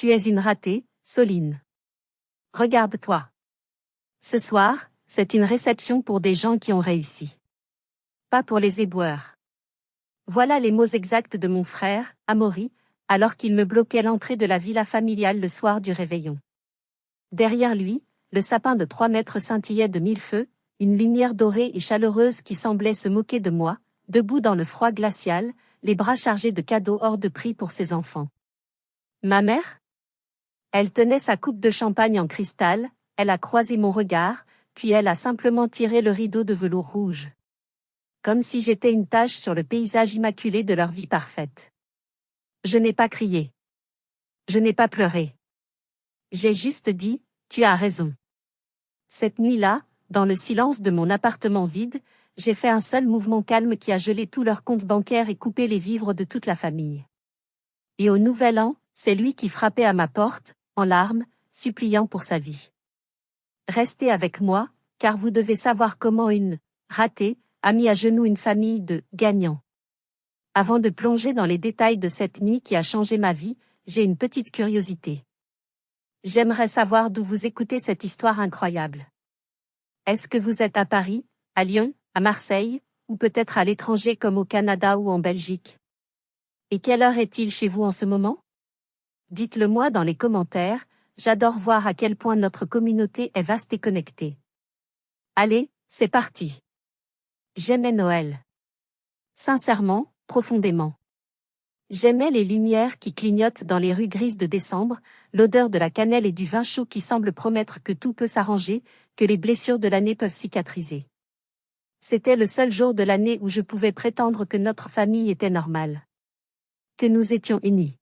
Tu es une ratée, Soline. Regarde-toi. Ce soir, c'est une réception pour des gens qui ont réussi. Pas pour les éboueurs. Voilà les mots exacts de mon frère, Amaury, alors qu'il me bloquait l'entrée de la villa familiale le soir du réveillon. Derrière lui, le sapin de 3 mètres scintillait de 1000 feux, une lumière dorée et chaleureuse qui semblait se moquer de moi, debout dans le froid glacial, les bras chargés de cadeaux hors de prix pour ses enfants. Ma mère ? Elle tenait sa coupe de champagne en cristal, elle a croisé mon regard, puis elle a simplement tiré le rideau de velours rouge. Comme si j'étais une tache sur le paysage immaculé de leur vie parfaite. Je n'ai pas crié. Je n'ai pas pleuré. J'ai juste dit, tu as raison. Cette nuit-là, dans le silence de mon appartement vide, j'ai fait un seul mouvement calme qui a gelé tous leurs comptes bancaires et coupé les vivres de toute la famille. Et au nouvel an, c'est lui qui frappait à ma porte, en larmes, suppliant pour sa vie. Restez avec moi, car vous devez savoir comment une ratée a mis à genoux une famille de gagnants. Avant de plonger dans les détails de cette nuit qui a changé ma vie, j'ai une petite curiosité. J'aimerais savoir d'où vous écoutez cette histoire incroyable. Est-ce que vous êtes à Paris, à Lyon, à Marseille, ou peut-être à l'étranger comme au Canada ou en Belgique? Et quelle heure est-il chez vous en ce moment? Dites-le moi dans les commentaires, j'adore voir à quel point notre communauté est vaste et connectée. Allez, c'est parti. J'aimais Noël. Sincèrement, profondément. J'aimais les lumières qui clignotent dans les rues grises de décembre, l'odeur de la cannelle et du vin chaud qui semble promettre que tout peut s'arranger, que les blessures de l'année peuvent cicatriser. C'était le seul jour de l'année où je pouvais prétendre que notre famille était normale. Que nous étions unis.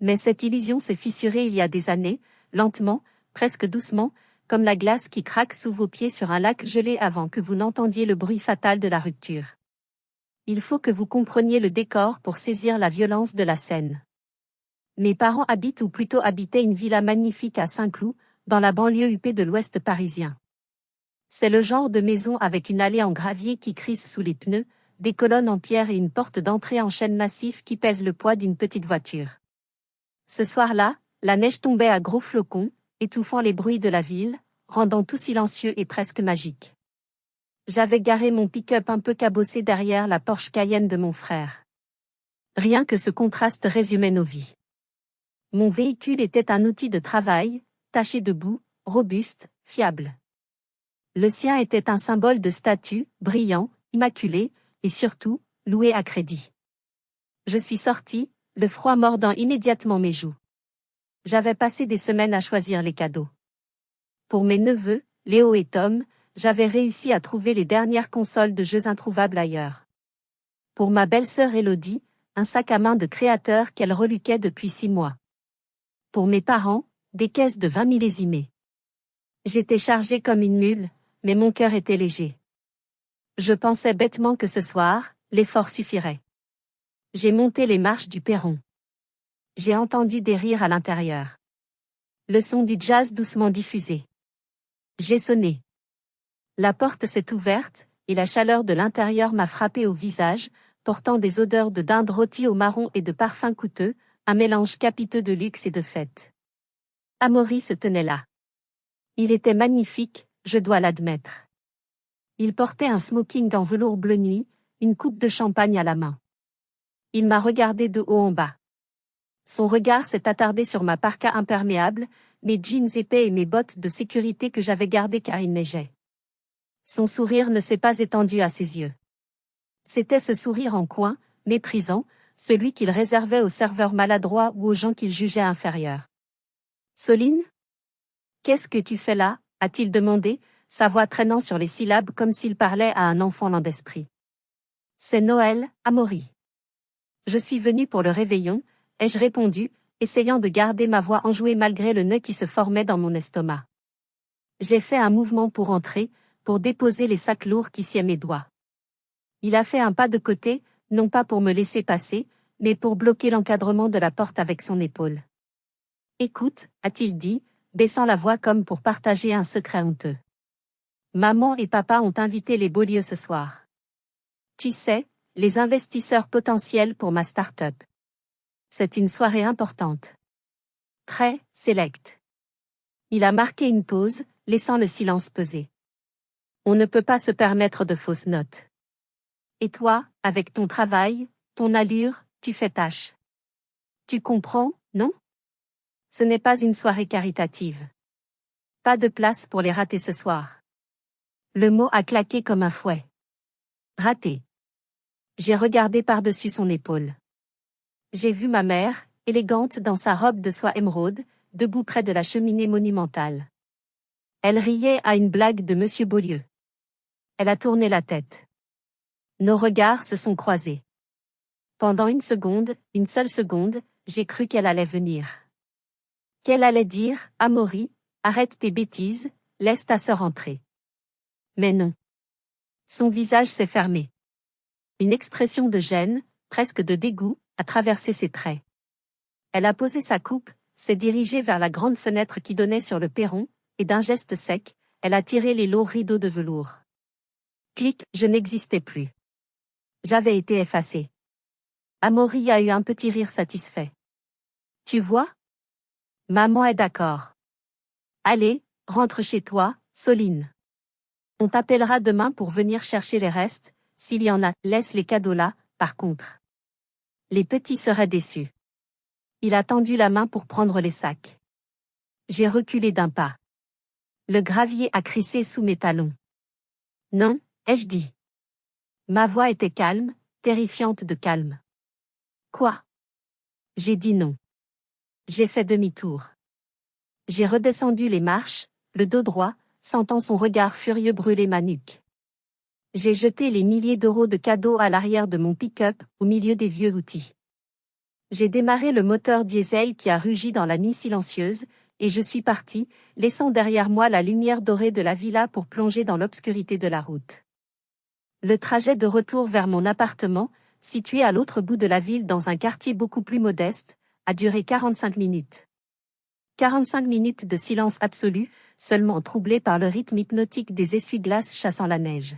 Mais cette illusion s'est fissurée il y a des années, lentement, presque doucement, comme la glace qui craque sous vos pieds sur un lac gelé avant que vous n'entendiez le bruit fatal de la rupture. Il faut que vous compreniez le décor pour saisir la violence de la scène. Mes parents habitent ou plutôt habitaient une villa magnifique à Saint-Cloud, dans la banlieue huppée de l'ouest parisien. C'est le genre de maison avec une allée en gravier qui crisse sous les pneus, des colonnes en pierre et une porte d'entrée en chêne massif qui pèse le poids d'une petite voiture. Ce soir-là, la neige tombait à gros flocons, étouffant les bruits de la ville, rendant tout silencieux et presque magique. J'avais garé mon pick-up un peu cabossé derrière la Porsche Cayenne de mon frère. Rien que ce contraste résumait nos vies. Mon véhicule était un outil de travail, taché de boue, robuste, fiable. Le sien était un symbole de statut, brillant, immaculé, et surtout, loué à crédit. Je suis sortie, le froid mordant immédiatement mes joues. J'avais passé des semaines à choisir les cadeaux. Pour mes neveux, Léo et Tom, j'avais réussi à trouver les dernières consoles de jeux introuvables ailleurs. Pour ma belle-sœur Élodie, un sac à main de créateur qu'elle reluquait depuis 6 mois. Pour mes parents, des caisses de 20 millésimés. J'étais chargée comme une mule, mais mon cœur était léger. Je pensais bêtement que ce soir, l'effort suffirait. J'ai monté les marches du perron. J'ai entendu des rires à l'intérieur. Le son du jazz doucement diffusé. J'ai sonné. La porte s'est ouverte, et la chaleur de l'intérieur m'a frappé au visage, portant des odeurs de dinde rôtie au marron et de parfums coûteux, un mélange capiteux de luxe et de fête. Amaury se tenait là. Il était magnifique, je dois l'admettre. Il portait un smoking en velours bleu nuit, une coupe de champagne à la main. Il m'a regardé de haut en bas. Son regard s'est attardé sur ma parka imperméable, mes jeans épais et mes bottes de sécurité que j'avais gardées car il neigeait. Son sourire ne s'est pas étendu à ses yeux. C'était ce sourire en coin, méprisant, celui qu'il réservait aux serveurs maladroits ou aux gens qu'il jugeait inférieurs. « Soline ? Qu'est-ce que tu fais là ?» a-t-il demandé, sa voix traînant sur les syllabes comme s'il parlait à un enfant lent d'esprit. « C'est Noël, Amaury. »« Je suis venu pour le réveillon », ai-je répondu, essayant de garder ma voix enjouée malgré le nœud qui se formait dans mon estomac. J'ai fait un mouvement pour entrer, pour déposer les sacs lourds qui sciaient mes doigts. Il a fait un pas de côté, non pas pour me laisser passer, mais pour bloquer l'encadrement de la porte avec son épaule. « Écoute, » a-t-il dit, baissant la voix comme pour partager un secret honteux. « Maman et papa ont invité les Beaulieu ce soir. Tu sais, les investisseurs potentiels pour ma start-up. C'est une soirée importante. » Très select. Il a marqué une pause, laissant le silence peser. On ne peut pas se permettre de fausses notes. Et toi, avec ton travail, ton allure, tu fais tâche. Tu comprends, non? Ce n'est pas une soirée caritative. Pas de place pour les ratés ce soir. Le mot a claqué comme un fouet. Raté. J'ai regardé par-dessus son épaule. J'ai vu ma mère, élégante dans sa robe de soie émeraude, debout près de la cheminée monumentale. Elle riait à une blague de Monsieur Beaulieu. Elle a tourné la tête. Nos regards se sont croisés. Pendant une seule seconde, j'ai cru qu'elle allait venir. Qu'elle allait dire, Amaury, arrête tes bêtises, laisse ta sœur entrer. Mais non. Son visage s'est fermé. Une expression de gêne, presque de dégoût, a traversé ses traits. Elle a posé sa coupe, s'est dirigée vers la grande fenêtre qui donnait sur le perron, et d'un geste sec, elle a tiré les lourds rideaux de velours. Clic, je n'existais plus. J'avais été effacée. Amaury a eu un petit rire satisfait. Tu vois? Maman est d'accord. Allez, rentre chez toi, Soline. On t'appellera demain pour venir chercher les restes, s'il y en a, laisse les cadeaux là, par contre. Les petits seraient déçus. Il a tendu la main pour prendre les sacs. J'ai reculé d'un pas. Le gravier a crissé sous mes talons. Non, ai-je dit. Ma voix était calme, terrifiante de calme. Quoi? J'ai dit non. J'ai fait demi-tour. J'ai redescendu les marches, le dos droit, sentant son regard furieux brûler ma nuque. J'ai jeté les milliers d'euros de cadeaux à l'arrière de mon pick-up, au milieu des vieux outils. J'ai démarré le moteur diesel qui a rugi dans la nuit silencieuse, et je suis parti, laissant derrière moi la lumière dorée de la villa pour plonger dans l'obscurité de la route. Le trajet de retour vers mon appartement, situé à l'autre bout de la ville dans un quartier beaucoup plus modeste, a duré 45 minutes. 45 minutes de silence absolu, seulement troublé par le rythme hypnotique des essuie-glaces chassant la neige.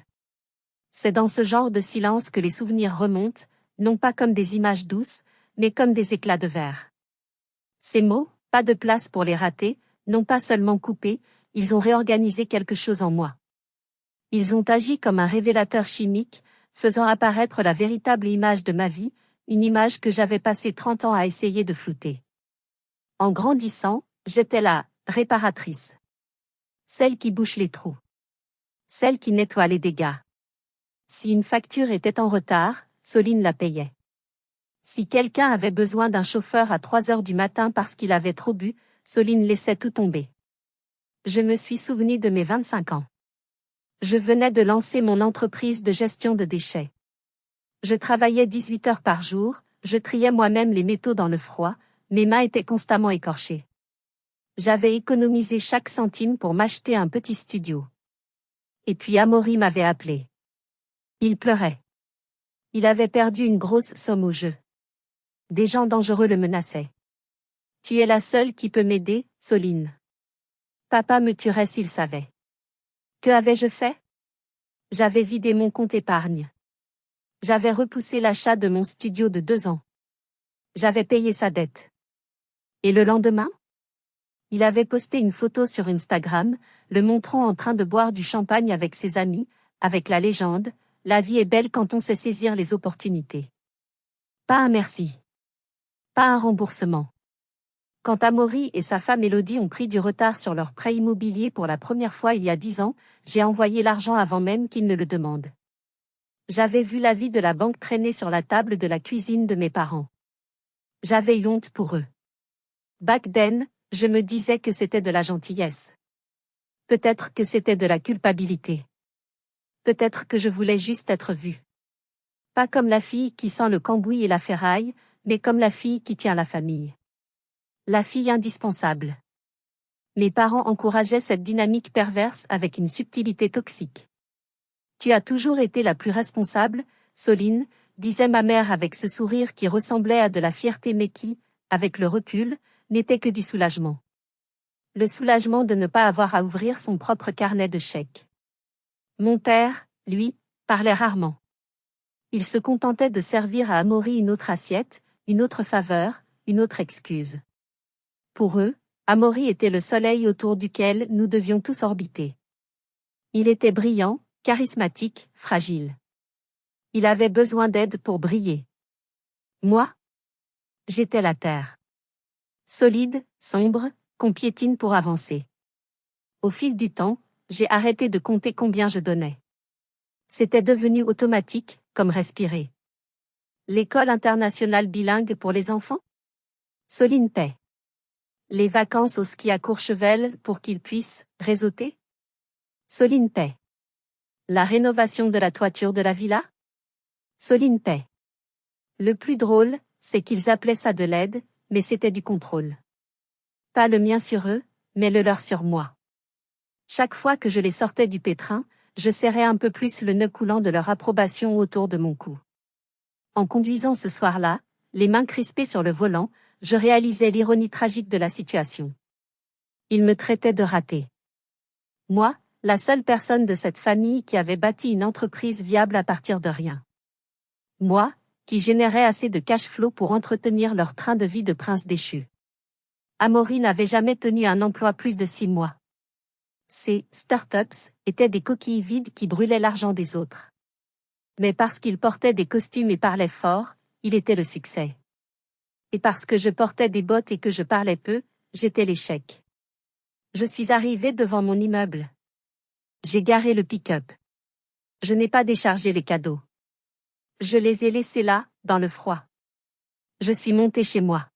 C'est dans ce genre de silence que les souvenirs remontent, non pas comme des images douces, mais comme des éclats de verre. Ces mots, pas de place pour les ratés, n'ont pas seulement coupé, ils ont réorganisé quelque chose en moi. Ils ont agi comme un révélateur chimique, faisant apparaître la véritable image de ma vie, une image que j'avais passé 30 ans à essayer de flouter. En grandissant, j'étais la réparatrice. Celle qui bouche les trous. Celle qui nettoie les dégâts. Si une facture était en retard, Soline la payait. Si quelqu'un avait besoin d'un chauffeur à 3 heures du matin parce qu'il avait trop bu, Soline laissait tout tomber. Je me suis souvenu de mes 25 ans. Je venais de lancer mon entreprise de gestion de déchets. Je travaillais 18 heures par jour, je triais moi-même les métaux dans le froid, mes mains étaient constamment écorchées. J'avais économisé chaque centime pour m'acheter un petit studio. Et puis Amaury m'avait appelé. Il pleurait. Il avait perdu une grosse somme au jeu. Des gens dangereux le menaçaient. Tu es la seule qui peut m'aider, Soline. Papa me tuerait s'il savait. Que avais-je fait? J'avais vidé mon compte épargne. J'avais repoussé l'achat de mon studio de 2 ans. J'avais payé sa dette. Et le lendemain? Il avait posté une photo sur Instagram, le montrant en train de boire du champagne avec ses amis, avec la légende « La vie est belle quand on sait saisir les opportunités ». Pas un merci. Pas un remboursement. Quand Amaury et sa femme Élodie ont pris du retard sur leur prêt immobilier pour la première fois il y a 10 ans, j'ai envoyé l'argent avant même qu'ils ne le demandent. J'avais vu l'avis de la banque traîner sur la table de la cuisine de mes parents. J'avais eu honte pour eux. Back then, je me disais que c'était de la gentillesse. Peut-être que c'était de la culpabilité. Peut-être que je voulais juste être vue. Pas comme la fille qui sent le cambouis et la ferraille, mais comme la fille qui tient la famille. La fille indispensable. Mes parents encourageaient cette dynamique perverse avec une subtilité toxique. Tu as toujours été la plus responsable, Soline, disait ma mère avec ce sourire qui ressemblait à de la fierté mais qui, avec le recul, n'était que du soulagement. Le soulagement de ne pas avoir à ouvrir son propre carnet de chèques. Mon père, lui, parlait rarement. Il se contentait de servir à Amaury une autre assiette, une autre faveur, une autre excuse. Pour eux, Amaury était le soleil autour duquel nous devions tous orbiter. Il était brillant, charismatique, fragile. Il avait besoin d'aide pour briller. Moi? J'étais la terre. Solide, sombre, qu'on piétine pour avancer. Au fil du temps, j'ai arrêté de compter combien je donnais. C'était devenu automatique, comme respirer. L'école internationale bilingue pour les enfants? Soline paie. Les vacances au ski à Courchevel pour qu'ils puissent réseauter? Soline paie. La rénovation de la toiture de la villa? Soline paie. Le plus drôle, c'est qu'ils appelaient ça de l'aide, mais c'était du contrôle. Pas le mien sur eux, mais le leur sur moi. Chaque fois que je les sortais du pétrin, je serrais un peu plus le nœud coulant de leur approbation autour de mon cou. En conduisant ce soir-là, les mains crispées sur le volant, je réalisais l'ironie tragique de la situation. Ils me traitaient de raté. Moi, la seule personne de cette famille qui avait bâti une entreprise viable à partir de rien. Moi, qui générait assez de cash flow pour entretenir leur train de vie de prince déchu. Amaury n'avait jamais tenu un emploi plus de 6 mois. Ces startups étaient des coquilles vides qui brûlaient l'argent des autres. Mais parce qu'il portait des costumes et parlait fort, il était le succès. Et parce que je portais des bottes et que je parlais peu, j'étais l'échec. Je suis arrivé devant mon immeuble. J'ai garé le pick-up. Je n'ai pas déchargé les cadeaux. Je les ai laissés là, dans le froid. Je suis monté chez moi.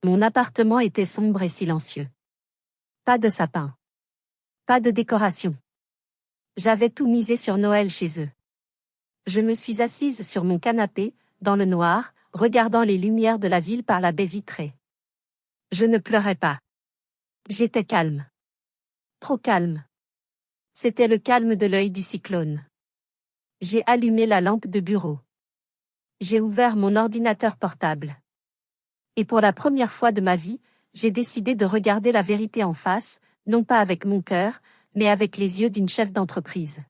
Mon appartement était sombre et silencieux. Pas de sapin. Pas de décoration. J'avais tout misé sur Noël chez eux. Je me suis assise sur mon canapé, dans le noir, regardant les lumières de la ville par la baie vitrée. Je ne pleurais pas. J'étais calme. Trop calme. C'était le calme de l'œil du cyclone. J'ai allumé la lampe de bureau. J'ai ouvert mon ordinateur portable. Et pour la première fois de ma vie, j'ai décidé de regarder la vérité en face, non pas avec mon cœur, mais avec les yeux d'une chef d'entreprise.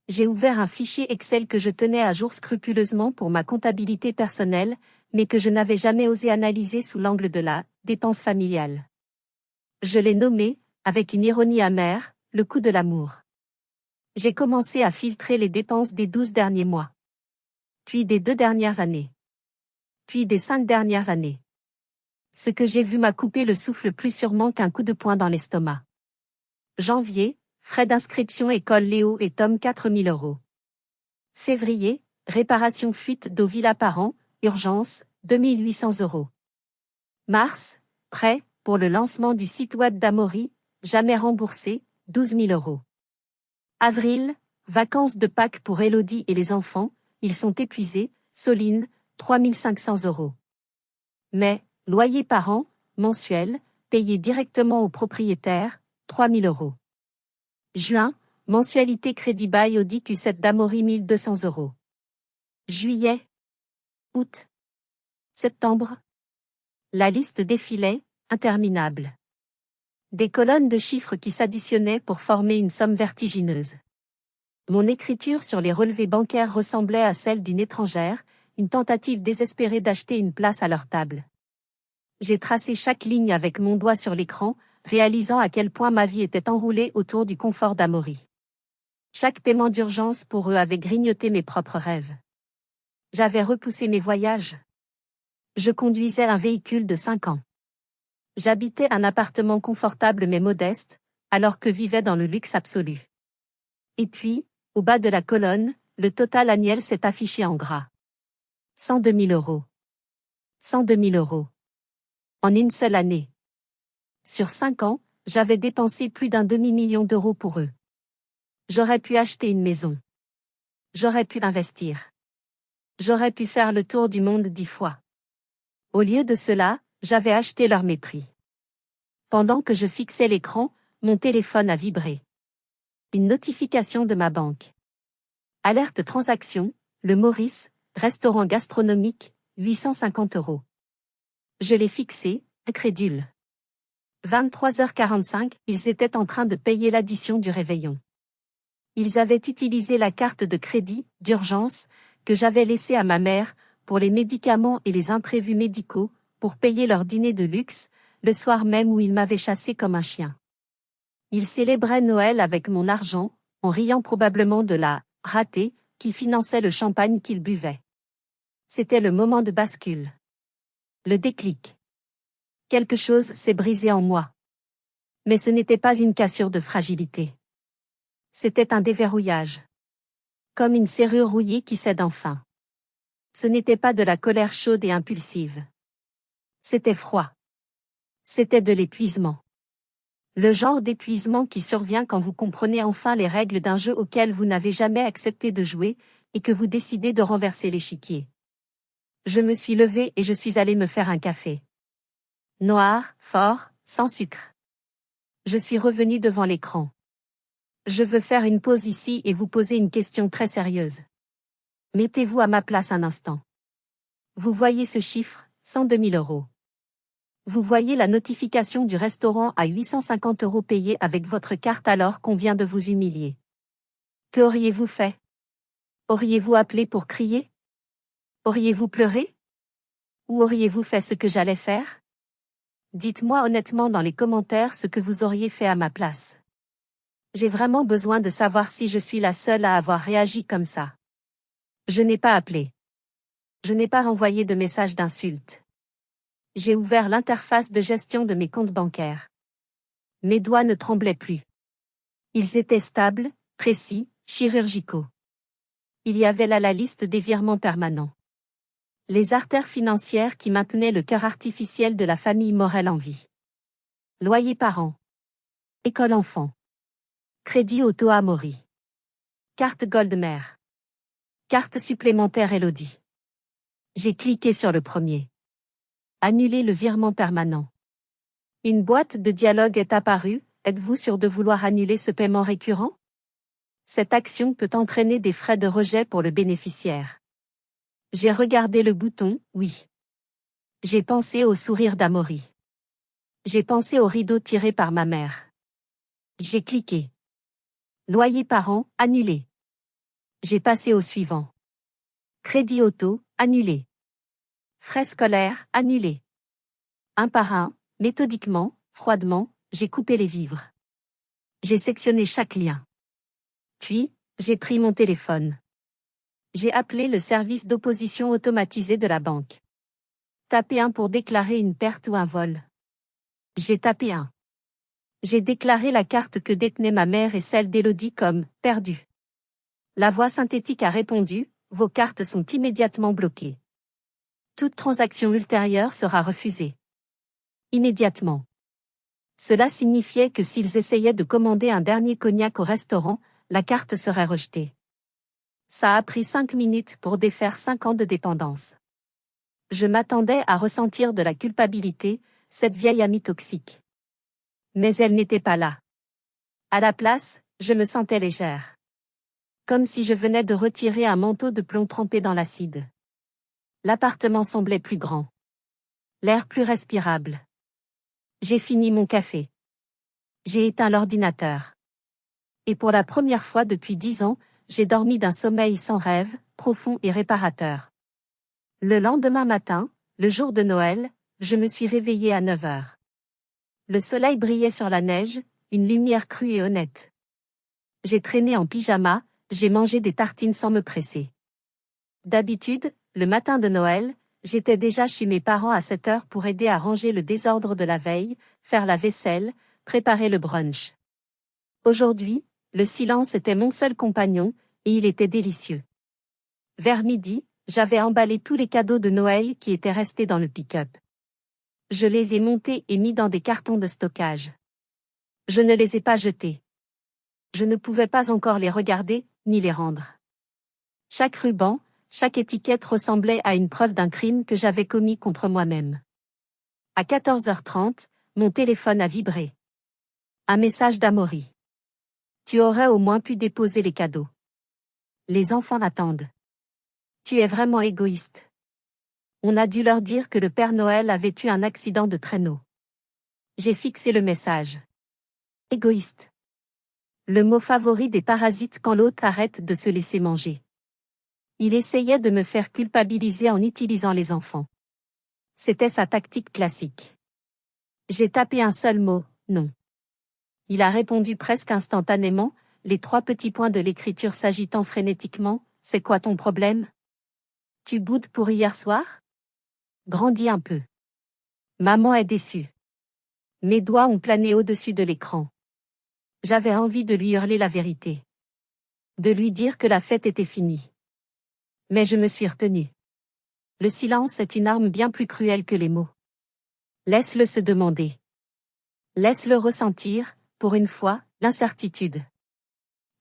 J'ai ouvert un fichier Excel que je tenais à jour scrupuleusement pour ma comptabilité personnelle, mais que je n'avais jamais osé analyser sous l'angle de la dépense familiale. Je l'ai nommé, avec une ironie amère, le coût de l'amour. J'ai commencé à filtrer les dépenses des 12 derniers mois. Puis des 2 dernières années. Puis des 5 dernières années. Ce que j'ai vu m'a coupé le souffle plus sûrement qu'un coup de poing dans l'estomac. Janvier, frais d'inscription école Léo et Tom 4 000 €. Février, réparation fuite d'eau villa par an, urgence, 2 800 €. Mars, prêt, pour le lancement du site web d'Amaury, jamais remboursé, 12 000 €. Avril, vacances de Pâques pour Élodie et les enfants, ils sont épuisés, Soline, 3 500 €. Mai, loyer par an, mensuel, payé directement au propriétaire, 3 000 €. Juin, mensualité crédit bail Audi Q7 d'Amaury 1 200 €. Juillet. Août. Septembre. La liste défilait, interminable. Des colonnes de chiffres qui s'additionnaient pour former une somme vertigineuse. Mon écriture sur les relevés bancaires ressemblait à celle d'une étrangère, une tentative désespérée d'acheter une place à leur table. J'ai tracé chaque ligne avec mon doigt sur l'écran, réalisant à quel point ma vie était enroulée autour du confort d'Amaury. Chaque paiement d'urgence pour eux avait grignoté mes propres rêves. J'avais repoussé mes voyages. Je conduisais un véhicule de 5 ans. J'habitais un appartement confortable mais modeste, alors que vivais dans le luxe absolu. Et puis, au bas de la colonne, le total annuel s'est affiché en gras. 102 000 €. 102 000 €. En une seule année. Sur 5 ans, j'avais dépensé plus d'un demi-million d'euros pour eux. J'aurais pu acheter une maison. J'aurais pu investir. J'aurais pu faire le tour du monde 10 fois. Au lieu de cela, j'avais acheté leur mépris. Pendant que je fixais l'écran, mon téléphone a vibré. Une notification de ma banque. Alerte transaction, le Maurice, restaurant gastronomique, 850 €. Je l'ai fixé, incrédule. 23h45, ils étaient en train de payer l'addition du réveillon. Ils avaient utilisé la carte de crédit, d'urgence, que j'avais laissée à ma mère, pour les médicaments et les imprévus médicaux, pour payer leur dîner de luxe, le soir même où il m'avait chassé comme un chien. Il célébrait Noël avec mon argent, en riant probablement de la « ratée » qui finançait le champagne qu'il buvait. C'était le moment de bascule. Le déclic. Quelque chose s'est brisé en moi. Mais ce n'était pas une cassure de fragilité. C'était un déverrouillage. Comme une serrure rouillée qui cède enfin. Ce n'était pas de la colère chaude et impulsive. C'était froid. C'était de l'épuisement. Le genre d'épuisement qui survient quand vous comprenez enfin les règles d'un jeu auquel vous n'avez jamais accepté de jouer, et que vous décidez de renverser l'échiquier. Je me suis levée et je suis allée me faire un café. Noir, fort, sans sucre. Je suis revenue devant l'écran. Je veux faire une pause ici et vous poser une question très sérieuse. Mettez-vous à ma place un instant. Vous voyez ce chiffre, 102 000 €. Vous voyez la notification du restaurant à 850 € payé avec votre carte alors qu'on vient de vous humilier. Que auriez-vous fait? Auriez-vous appelé pour crier? Auriez-vous pleuré? Ou auriez-vous fait ce que j'allais faire? Dites-moi honnêtement dans les commentaires ce que vous auriez fait à ma place. J'ai vraiment besoin de savoir si je suis la seule à avoir réagi comme ça. Je n'ai pas appelé. Je n'ai pas envoyé de message d'insulte. J'ai ouvert l'interface de gestion de mes comptes bancaires. Mes doigts ne tremblaient plus. Ils étaient stables, précis, chirurgicaux. Il y avait là la liste des virements permanents. Les artères financières qui maintenaient le cœur artificiel de la famille Morel en vie. Loyer parents. École enfant. Crédit auto Amaury. Carte Goldmer. Carte supplémentaire Elodie. J'ai cliqué sur le premier. Annuler le virement permanent. Une boîte de dialogue est apparue. Êtes-vous sûr de vouloir annuler ce paiement récurrent? Cette action peut entraîner des frais de rejet pour le bénéficiaire. J'ai regardé le bouton « Oui ». J'ai pensé au sourire d'Amaury. J'ai pensé au rideau tiré par ma mère. J'ai cliqué. Loyer parents, annulé. J'ai passé au suivant. Crédit auto, annulé. Frais scolaires, annulé. Un par un, méthodiquement, froidement, j'ai coupé les vivres. J'ai sectionné chaque lien. Puis, j'ai pris mon téléphone. J'ai appelé le service d'opposition automatisé de la banque. Tapé 1 pour déclarer une perte ou un vol. J'ai tapé 1. J'ai déclaré la carte que détenait ma mère et celle d'Élodie comme « perdue ». La voix synthétique a répondu « Vos cartes sont immédiatement bloquées. Toute transaction ultérieure sera refusée. » Immédiatement. Cela signifiait que s'ils essayaient de commander un dernier cognac au restaurant, la carte serait rejetée. Ça a pris 5 minutes pour défaire 5 ans de dépendance. Je m'attendais à ressentir de la culpabilité, cette vieille amie toxique. Mais elle n'était pas là. À la place, je me sentais légère. Comme si je venais de retirer un manteau de plomb trempé dans l'acide. L'appartement semblait plus grand. L'air plus respirable. J'ai fini mon café. J'ai éteint l'ordinateur. Et pour la première fois depuis 10 ans, j'ai dormi d'un sommeil sans rêve, profond et réparateur. Le lendemain matin, le jour de Noël, je me suis réveillée à 9 heures. Le soleil brillait sur la neige, une lumière crue et honnête. J'ai traîné en pyjama, j'ai mangé des tartines sans me presser. D'habitude, le matin de Noël, j'étais déjà chez mes parents à 7 heures pour aider à ranger le désordre de la veille, faire la vaisselle, préparer le brunch. Aujourd'hui, le silence était mon seul compagnon, et il était délicieux. Vers midi, j'avais emballé tous les cadeaux de Noël qui étaient restés dans le pick-up. Je les ai montés et mis dans des cartons de stockage. Je ne les ai pas jetés. Je ne pouvais pas encore les regarder, ni les rendre. Chaque ruban, chaque étiquette ressemblait à une preuve d'un crime que j'avais commis contre moi-même. À 14h30, mon téléphone a vibré. Un message d'Amaury. Tu aurais au moins pu déposer les cadeaux. Les enfants attendent. Tu es vraiment égoïste. On a dû leur dire que le Père Noël avait eu un accident de traîneau. J'ai fixé le message. Égoïste. Le mot favori des parasites quand l'autre arrête de se laisser manger. Il essayait de me faire culpabiliser en utilisant les enfants. C'était sa tactique classique. J'ai tapé un seul mot, non. Il a répondu presque instantanément, les 3 petits points de l'écriture s'agitant frénétiquement. C'est quoi ton problème? Tu boudes pour hier soir? Grandis un peu. Maman est déçue. Mes doigts ont plané au-dessus de l'écran. J'avais envie de lui hurler la vérité. De lui dire que la fête était finie. Mais je me suis retenue. Le silence est une arme bien plus cruelle que les mots. Laisse-le se demander. Laisse-le ressentir, pour une fois, l'incertitude.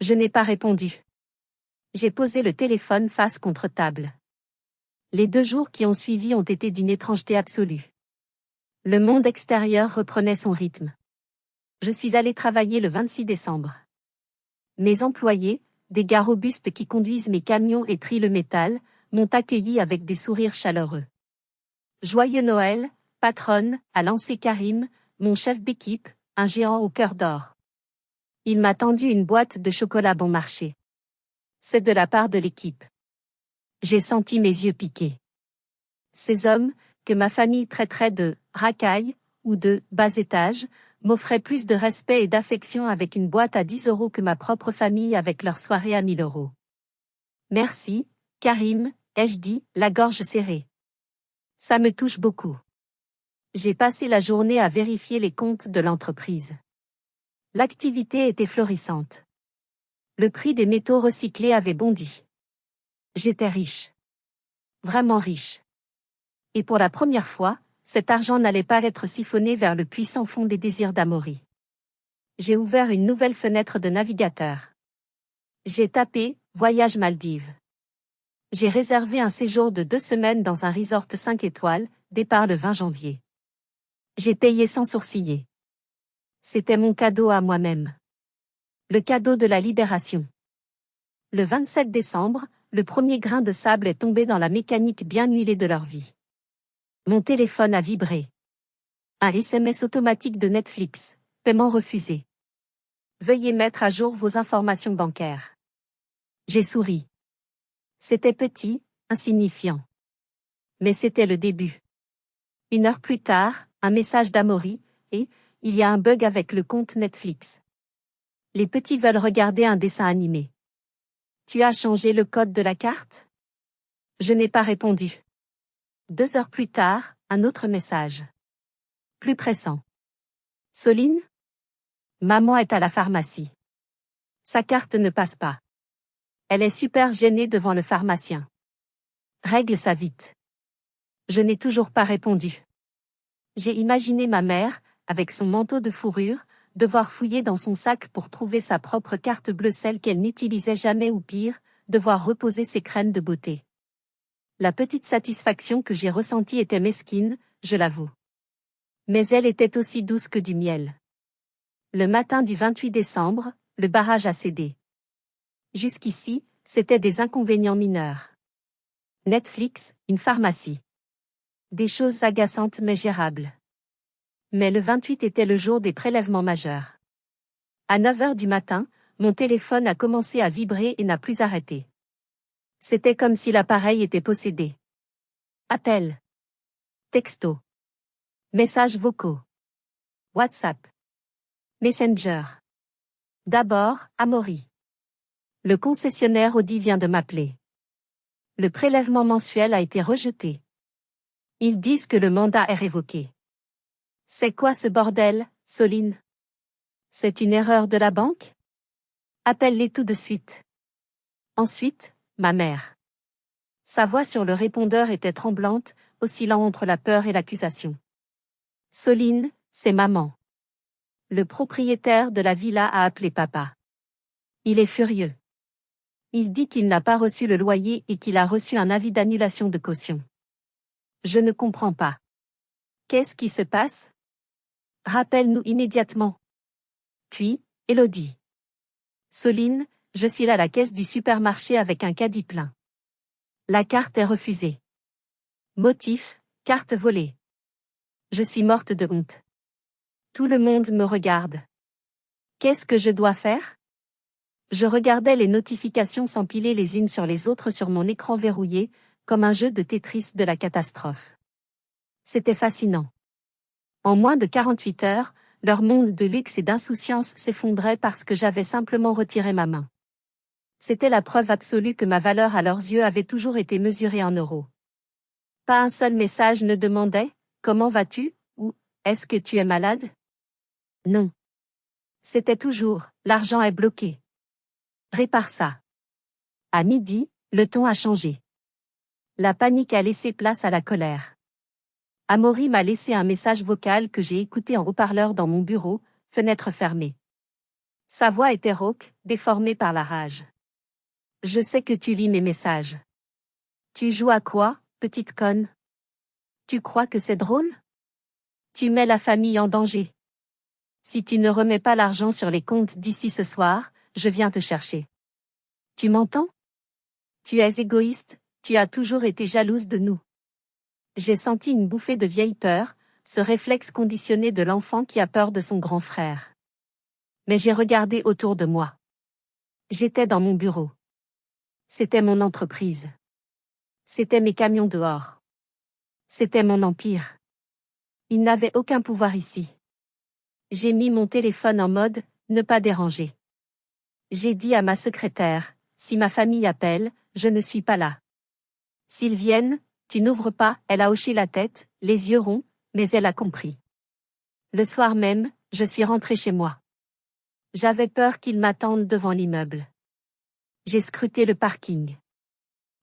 Je n'ai pas répondu. J'ai posé le téléphone face contre table. Les 2 jours qui ont suivi ont été d'une étrangeté absolue. Le monde extérieur reprenait son rythme. Je suis allé travailler le 26 décembre. Mes employés, des gars robustes qui conduisent mes camions et trient le métal, m'ont accueilli avec des sourires chaleureux. Joyeux Noël, patronne, a lancé Karim, mon chef d'équipe, un géant au cœur d'or. Il m'a tendu une boîte de chocolat bon marché. C'est de la part de l'équipe. J'ai senti mes yeux piquer. Ces hommes, que ma famille traiterait de « racailles » ou de « bas étage », m'offraient plus de respect et d'affection avec une boîte à 10 € que ma propre famille avec leur soirée à 1000 €. Merci, Karim, ai-je dit, la gorge serrée. Ça me touche beaucoup. J'ai passé la journée à vérifier les comptes de l'entreprise. L'activité était florissante. Le prix des métaux recyclés avait bondi. J'étais riche. Vraiment riche. Et pour la première fois, cet argent n'allait pas être siphonné vers le puissant fond des désirs d'Amaury. J'ai ouvert une nouvelle fenêtre de navigateur. J'ai tapé « Voyage Maldives ». J'ai réservé un séjour de 2 semaines dans un resort 5 étoiles, départ le 20 janvier. J'ai payé sans sourciller. C'était mon cadeau à moi-même. Le cadeau de la libération. Le 27 décembre, le premier grain de sable est tombé dans la mécanique bien huilée de leur vie. Mon téléphone a vibré. Un SMS automatique de Netflix. Paiement refusé. Veuillez mettre à jour vos informations bancaires. J'ai souri. C'était petit, insignifiant. Mais c'était le début. 1 heure plus tard, un message d'Amaury, et il y a un bug avec le compte Netflix. Les petits veulent regarder un dessin animé. Tu as changé le code de la carte? Je n'ai pas répondu. 2 heures plus tard, un autre message. Plus pressant. Soline? Maman est à la pharmacie. Sa carte ne passe pas. Elle est super gênée devant le pharmacien. Règle ça vite. Je n'ai toujours pas répondu. J'ai imaginé ma mère, avec son manteau de fourrure, devoir fouiller dans son sac pour trouver sa propre carte bleue, celle qu'elle n'utilisait jamais, ou pire, devoir reposer ses crèmes de beauté. La petite satisfaction que j'ai ressentie était mesquine, je l'avoue. Mais elle était aussi douce que du miel. Le matin du 28 décembre, le barrage a cédé. Jusqu'ici, c'était des inconvénients mineurs. Netflix, une pharmacie. Des choses agaçantes mais gérables. Mais le 28 était le jour des prélèvements majeurs. À 9 h du matin, mon téléphone a commencé à vibrer et n'a plus arrêté. C'était comme si l'appareil était possédé. Appel. Texto. Messages vocaux. WhatsApp. Messenger. D'abord, Amaury. Le concessionnaire Audi vient de m'appeler. Le prélèvement mensuel a été rejeté. Ils disent que le mandat est révoqué. C'est quoi ce bordel, Soline? C'est une erreur de la banque? Appelle-les tout de suite. Ensuite, ma mère. Sa voix sur le répondeur était tremblante, oscillant entre la peur et l'accusation. Soline, c'est maman. Le propriétaire de la villa a appelé papa. Il est furieux. Il dit qu'il n'a pas reçu le loyer et qu'il a reçu un avis d'annulation de caution. Je ne comprends pas. Qu'est-ce qui se passe? Rappelle-nous immédiatement. Puis, Élodie. Soline, je suis à la caisse du supermarché avec un caddie plein. La carte est refusée. Motif, carte volée. Je suis morte de honte. Tout le monde me regarde. Qu'est-ce que je dois faire? Je regardais les notifications s'empiler les unes sur les autres sur mon écran verrouillé, comme un jeu de Tetris de la catastrophe. C'était fascinant. En moins de 48 heures, leur monde de luxe et d'insouciance s'effondrait parce que j'avais simplement retiré ma main. C'était la preuve absolue que ma valeur à leurs yeux avait toujours été mesurée en euros. Pas un seul message ne demandait « Comment vas-tu » ou « Est-ce que tu es malade ?» Non. C'était toujours « L'argent est bloqué. Répare ça. » À midi, le ton a changé. La panique a laissé place à la colère. Amaury m'a laissé un message vocal que j'ai écouté en haut-parleur dans mon bureau, fenêtre fermée. Sa voix était rauque, déformée par la rage. Je sais que tu lis mes messages. Tu joues à quoi, petite conne? Tu crois que c'est drôle? Tu mets la famille en danger. Si tu ne remets pas l'argent sur les comptes d'ici ce soir, je viens te chercher. Tu m'entends? Tu es égoïste, tu as toujours été jalouse de nous. J'ai senti une bouffée de vieille peur, ce réflexe conditionné de l'enfant qui a peur de son grand frère. Mais j'ai regardé autour de moi. J'étais dans mon bureau. C'était mon entreprise. C'était mes camions dehors. C'était mon empire. Il n'avait aucun pouvoir ici. J'ai mis mon téléphone en mode « ne pas déranger ». J'ai dit à ma secrétaire « si ma famille appelle, je ne suis pas là. S'ils viennent, tu n'ouvres pas ». Elle a hoché la tête, les yeux ronds, mais elle a compris. Le soir même, je suis rentrée chez moi. J'avais peur qu'ils m'attendent devant l'immeuble. J'ai scruté le parking.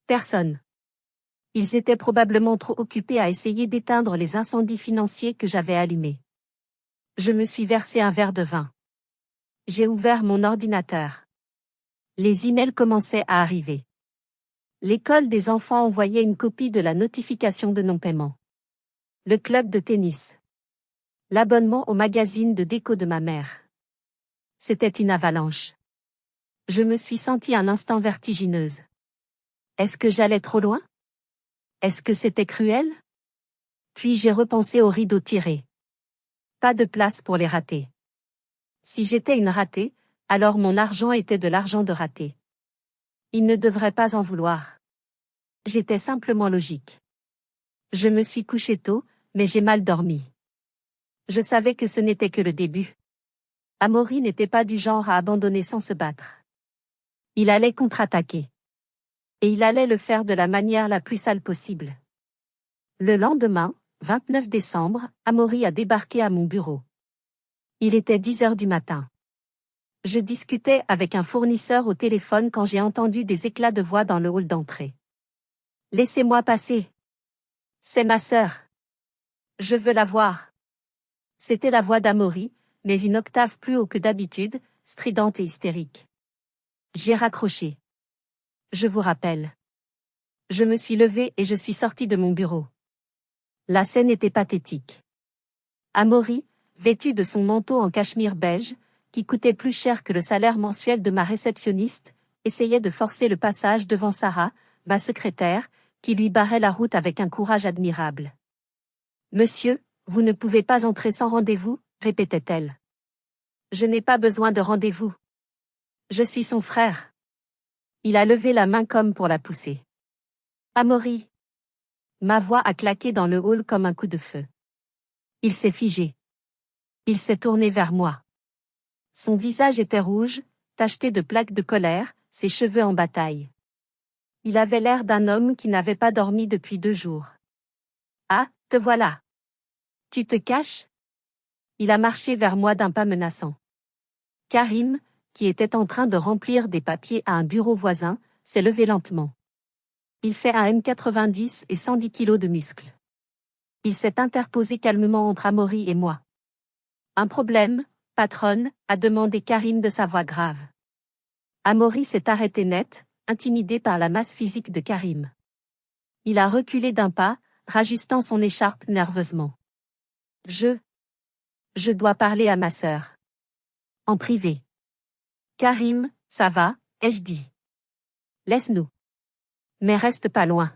Personne. Ils étaient probablement trop occupés à essayer d'éteindre les incendies financiers que j'avais allumés. Je me suis versé un verre de vin. J'ai ouvert mon ordinateur. Les emails commençaient à arriver. L'école des enfants envoyait une copie de la notification de non-paiement. Le club de tennis. L'abonnement au magazine de déco de ma mère. C'était une avalanche. Je me suis sentie un instant vertigineuse. Est-ce que j'allais trop loin? Est-ce que c'était cruel? Puis j'ai repensé aux rideaux tirés. Pas de place pour les ratés. Si j'étais une ratée, alors mon argent était de l'argent de raté. Il ne devrait pas en vouloir. J'étais simplement logique. Je me suis couché tôt, mais j'ai mal dormi. Je savais que ce n'était que le début. Amaury n'était pas du genre à abandonner sans se battre. Il allait contre-attaquer. Et il allait le faire de la manière la plus sale possible. Le lendemain, 29 décembre, Amaury a débarqué à mon bureau. Il était 10 heures du matin. Je discutais avec un fournisseur au téléphone quand j'ai entendu des éclats de voix dans le hall d'entrée. « Laissez-moi passer. C'est ma sœur. Je veux la voir. » C'était la voix d'Amaury, mais une octave plus haut que d'habitude, stridente et hystérique. J'ai raccroché. Je vous rappelle. Je me suis levée et je suis sortie de mon bureau. La scène était pathétique. Amaury, vêtu de son manteau en cachemire beige, qui coûtait plus cher que le salaire mensuel de ma réceptionniste, essayait de forcer le passage devant Sarah, ma secrétaire, qui lui barrait la route avec un courage admirable. « Monsieur, vous ne pouvez pas entrer sans rendez-vous » répétait-elle. « Je n'ai pas besoin de rendez-vous. Je suis son frère. » Il a levé la main comme pour la pousser. « Amaury !» Ma voix a claqué dans le hall comme un coup de feu. Il s'est figé. Il s'est tourné vers moi. Son visage était rouge, tacheté de plaques de colère, ses cheveux en bataille. Il avait l'air d'un homme qui n'avait pas dormi depuis 2 jours. « Ah, te voilà. Tu te caches ?» Il a marché vers moi d'un pas menaçant. Karim, qui était en train de remplir des papiers à un bureau voisin, s'est levé lentement. Il fait un M90 et 110 kilos de muscles. Il s'est interposé calmement entre Amaury et moi. « Un problème, patronne ?» a demandé Karim de sa voix grave. Amaury s'est arrêté net, intimidé par la masse physique de Karim. Il a reculé d'un pas, rajustant son écharpe nerveusement. Je dois parler à ma sœur. En privé. Karim, ça va, ai-je dit. Laisse-nous. Mais reste pas loin.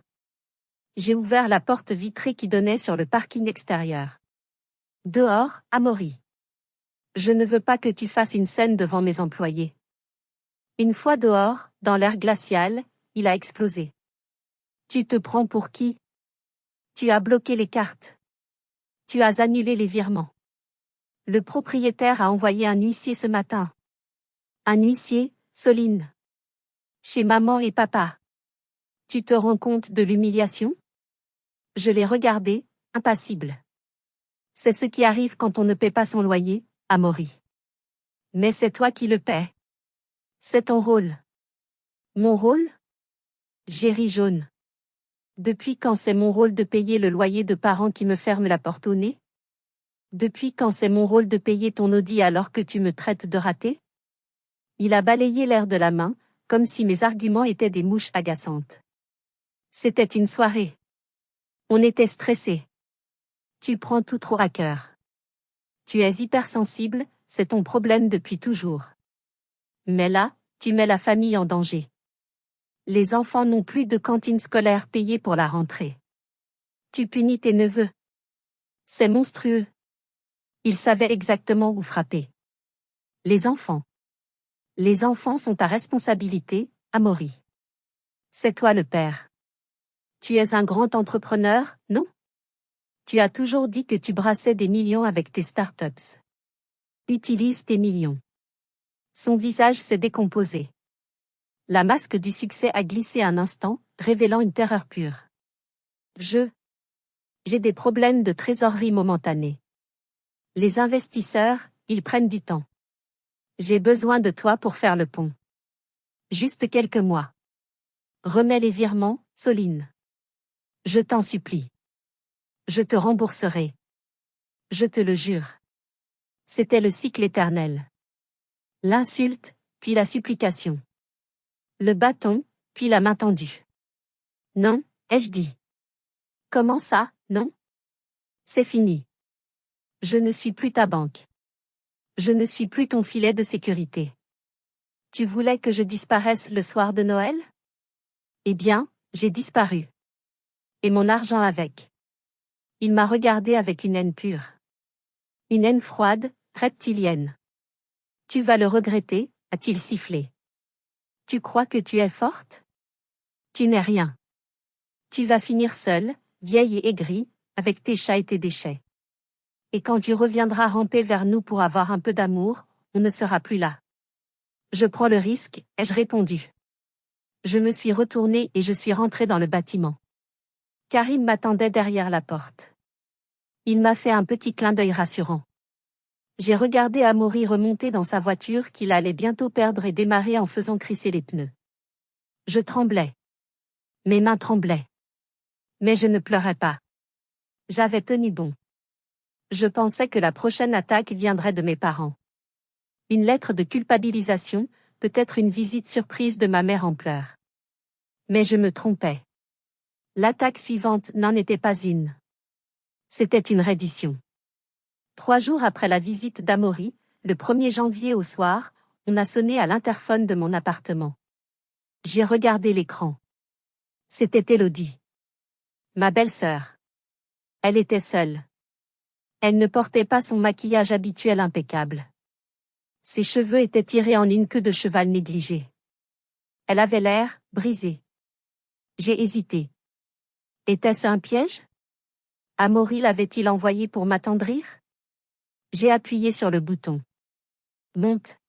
J'ai ouvert la porte vitrée qui donnait sur le parking extérieur. Dehors, Amaury. Je ne veux pas que tu fasses une scène devant mes employés. Une fois dehors, dans l'air glacial, il a explosé. Tu te prends pour qui? Tu as bloqué les cartes. Tu as annulé les virements. Le propriétaire a envoyé un huissier ce matin. Un huissier, Soline. Chez maman et papa. Tu te rends compte de l'humiliation? Je l'ai regardé, impassible. C'est ce qui arrive quand on ne paie pas son loyer, Amaury. Mais c'est toi qui le paies. C'est ton rôle. Mon rôle? J'ai ri jaune. Depuis quand c'est mon rôle de payer le loyer de parents qui me ferment la porte au nez? Depuis quand c'est mon rôle de payer ton Audi alors que tu me traites de raté? Il a balayé l'air de la main, comme si mes arguments étaient des mouches agaçantes. C'était une soirée. On était stressés. Tu prends tout trop à cœur. Tu es hypersensible, c'est ton problème depuis toujours. Mais là, tu mets la famille en danger. Les enfants n'ont plus de cantine scolaire payée pour la rentrée. Tu punis tes neveux. C'est monstrueux. Ils savaient exactement où frapper. Les enfants. Les enfants sont ta responsabilité, Amaury. C'est toi le père. Tu es un grand entrepreneur, non? Tu as toujours dit que tu brassais des millions avec tes startups. Utilise tes millions. Son visage s'est décomposé. La masque du succès a glissé un instant, révélant une terreur pure. J'ai des problèmes de trésorerie momentanés. Les investisseurs, ils prennent du temps. J'ai besoin de toi pour faire le pont. Juste quelques mois. Remets les virements, Soline. Je t'en supplie. Je te rembourserai. Je te le jure. C'était le cycle éternel. L'insulte, puis la supplication. Le bâton, puis la main tendue. Non, ai-je dit. Comment ça, non? C'est fini. Je ne suis plus ta banque. Je ne suis plus ton filet de sécurité. Tu voulais que je disparaisse le soir de Noël? Eh bien, j'ai disparu. Et mon argent avec. Il m'a regardé avec une haine pure. Une haine froide, reptilienne. Tu vas le regretter, a-t-il sifflé. Tu crois que tu es forte? Tu n'es rien. Tu vas finir seule, vieille et aigrie, avec tes chats et tes déchets. Et quand tu reviendras ramper vers nous pour avoir un peu d'amour, on ne sera plus là. Je prends le risque, ai-je répondu. Je me suis retournée et je suis rentrée dans le bâtiment. Karim m'attendait derrière la porte. Il m'a fait un petit clin d'œil rassurant. J'ai regardé Amaury remonter dans sa voiture qu'il allait bientôt perdre et démarrer en faisant crisser les pneus. Je tremblais. Mes mains tremblaient. Mais je ne pleurais pas. J'avais tenu bon. Je pensais que la prochaine attaque viendrait de mes parents. Une lettre de culpabilisation, peut-être une visite surprise de ma mère en pleurs. Mais je me trompais. L'attaque suivante n'en était pas une. C'était une reddition. 3 jours après la visite d'Amaury, le 1er janvier au soir, on a sonné à l'interphone de mon appartement. J'ai regardé l'écran. C'était Élodie. Ma belle-sœur. Elle était seule. Elle ne portait pas son maquillage habituel impeccable. Ses cheveux étaient tirés en une queue de cheval négligée. Elle avait l'air brisé. J'ai hésité. Était-ce un piège? Amaury l'avait-il envoyé pour m'attendrir? J'ai appuyé sur le bouton. Monte.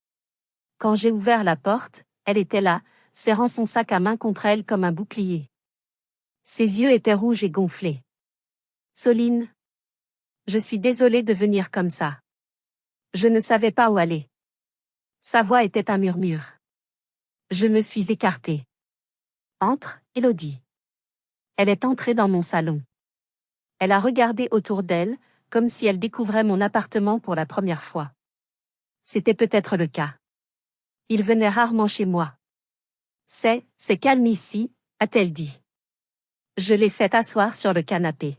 Quand j'ai ouvert la porte, elle était là, serrant son sac à main contre elle comme un bouclier. Ses yeux étaient rouges et gonflés. Soline. Je suis désolée de venir comme ça. Je ne savais pas où aller. Sa voix était un murmure. Je me suis écartée. Entre, Élodie. Elle est entrée dans mon salon. Elle a regardé autour d'elle, comme si elle découvrait mon appartement pour la première fois. C'était peut-être le cas. Il venait rarement chez moi. C'est calme ici, a-t-elle dit. Je l'ai fait asseoir sur le canapé.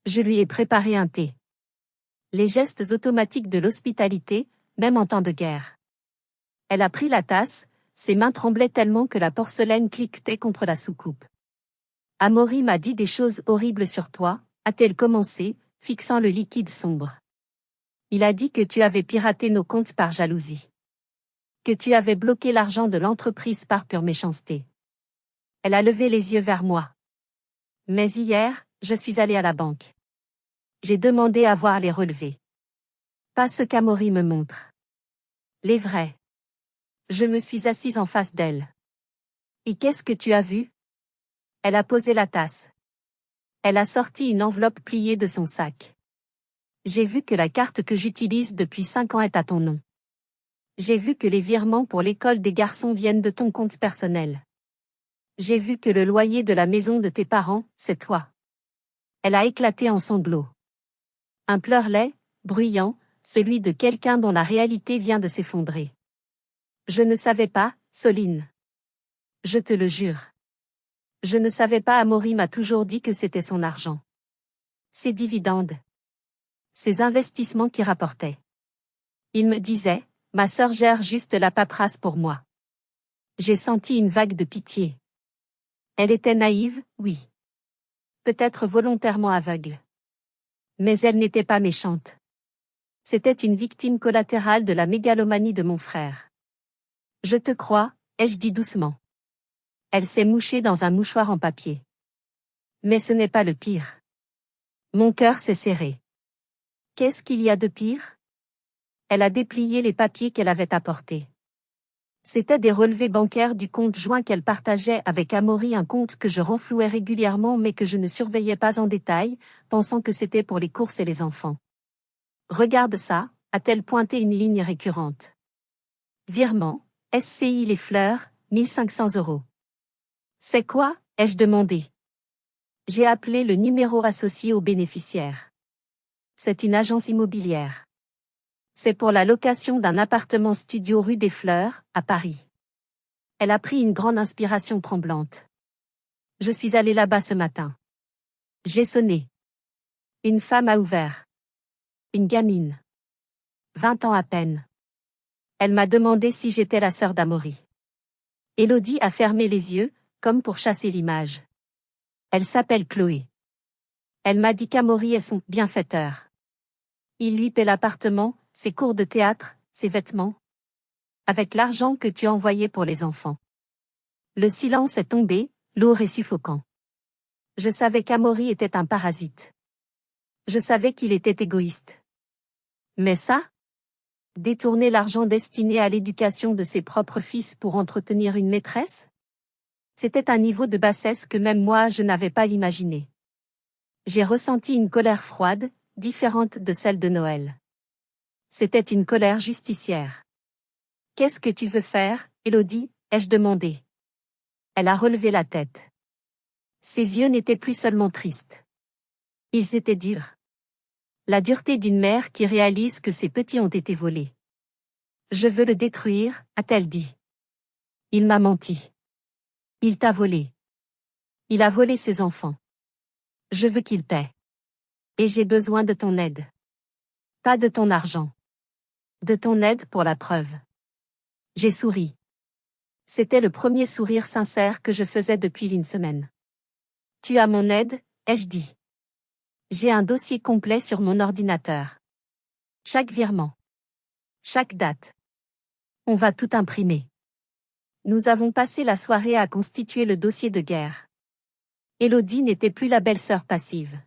Je lui ai préparé un thé. Les gestes automatiques de l'hospitalité, même en temps de guerre. Elle a pris la tasse, ses mains tremblaient tellement que la porcelaine cliquetait contre la soucoupe. Amaury m'a dit des choses horribles sur toi, a-t-elle commencé, fixant le liquide sombre. Il a dit que tu avais piraté nos comptes par jalousie. Que tu avais bloqué l'argent de l'entreprise par pure méchanceté. Elle a levé les yeux vers moi. Mais hier, je suis allée à la banque. J'ai demandé à voir les relevés. Pas ce qu'Amaury me montre. Les vrais. Je me suis assise en face d'elle. Et qu'est-ce que tu as vu? Elle a posé la tasse. Elle a sorti une enveloppe pliée de son sac. J'ai vu que la carte que j'utilise depuis 5 ans est à ton nom. J'ai vu que les virements pour l'école des garçons viennent de ton compte personnel. J'ai vu que le loyer de la maison de tes parents, c'est toi. Elle a éclaté en sanglots. Un pleurlet, bruyant, celui de quelqu'un dont la réalité vient de s'effondrer. Je ne savais pas, Soline. Je te le jure. Je ne savais pas. Amaury m'a toujours dit que c'était son argent. Ses dividendes. Ses investissements qui rapportaient. Il me disait, ma sœur gère juste la paperasse pour moi. J'ai senti une vague de pitié. Elle était naïve, oui. Peut-être volontairement aveugle. Mais elle n'était pas méchante. C'était une victime collatérale de la mégalomanie de mon frère. Je te crois, ai-je dit doucement. Elle s'est mouchée dans un mouchoir en papier. Mais ce n'est pas le pire. Mon cœur s'est serré. Qu'est-ce qu'il y a de pire? Elle a déplié les papiers qu'elle avait apportés. C'étaient des relevés bancaires du compte joint qu'elle partageait avec Amaury, un compte que je renflouais régulièrement mais que je ne surveillais pas en détail, pensant que c'était pour les courses et les enfants. Regarde ça, a-t-elle pointé une ligne récurrente. Virement, SCI Les Fleurs, 1500 €. C'est quoi? Ai-je demandé. J'ai appelé le numéro associé au bénéficiaire. C'est une agence immobilière. C'est pour la location d'un appartement studio rue des Fleurs, à Paris. Elle a pris une grande inspiration tremblante. Je suis allée là-bas ce matin. J'ai sonné. Une femme a ouvert. Une gamine. 20 ans à peine. Elle m'a demandé si j'étais la sœur d'Amaury. Élodie a fermé les yeux, comme pour chasser l'image. Elle s'appelle Chloé. Elle m'a dit qu'Amaury est son bienfaiteur. Il lui paie l'appartement, ses cours de théâtre, ses vêtements. Avec l'argent que tu envoyais pour les enfants. Le silence est tombé, lourd et suffocant. Je savais qu'Amaury était un parasite. Je savais qu'il était égoïste. Mais ça? Détourner l'argent destiné à l'éducation de ses propres fils pour entretenir une maîtresse? C'était un niveau de bassesse que même moi je n'avais pas imaginé. J'ai ressenti une colère froide, différente de celle de Noël. C'était une colère justicière. Qu'est-ce que tu veux faire, Élodie? Ai-je demandé. Elle a relevé la tête. Ses yeux n'étaient plus seulement tristes. Ils étaient durs. La dureté d'une mère qui réalise que ses petits ont été volés. Je veux le détruire, a-t-elle dit. Il m'a menti. Il t'a volé. Il a volé ses enfants. Je veux qu'il paie. Et j'ai besoin de ton aide. Pas de ton argent. De ton aide pour la preuve. J'ai souri. C'était le premier sourire sincère que je faisais depuis une semaine. Tu as mon aide, ai-je dit. J'ai un dossier complet sur mon ordinateur. Chaque virement. Chaque date. On va tout imprimer. Nous avons passé la soirée à constituer le dossier de guerre. Élodie n'était plus la belle-sœur passive.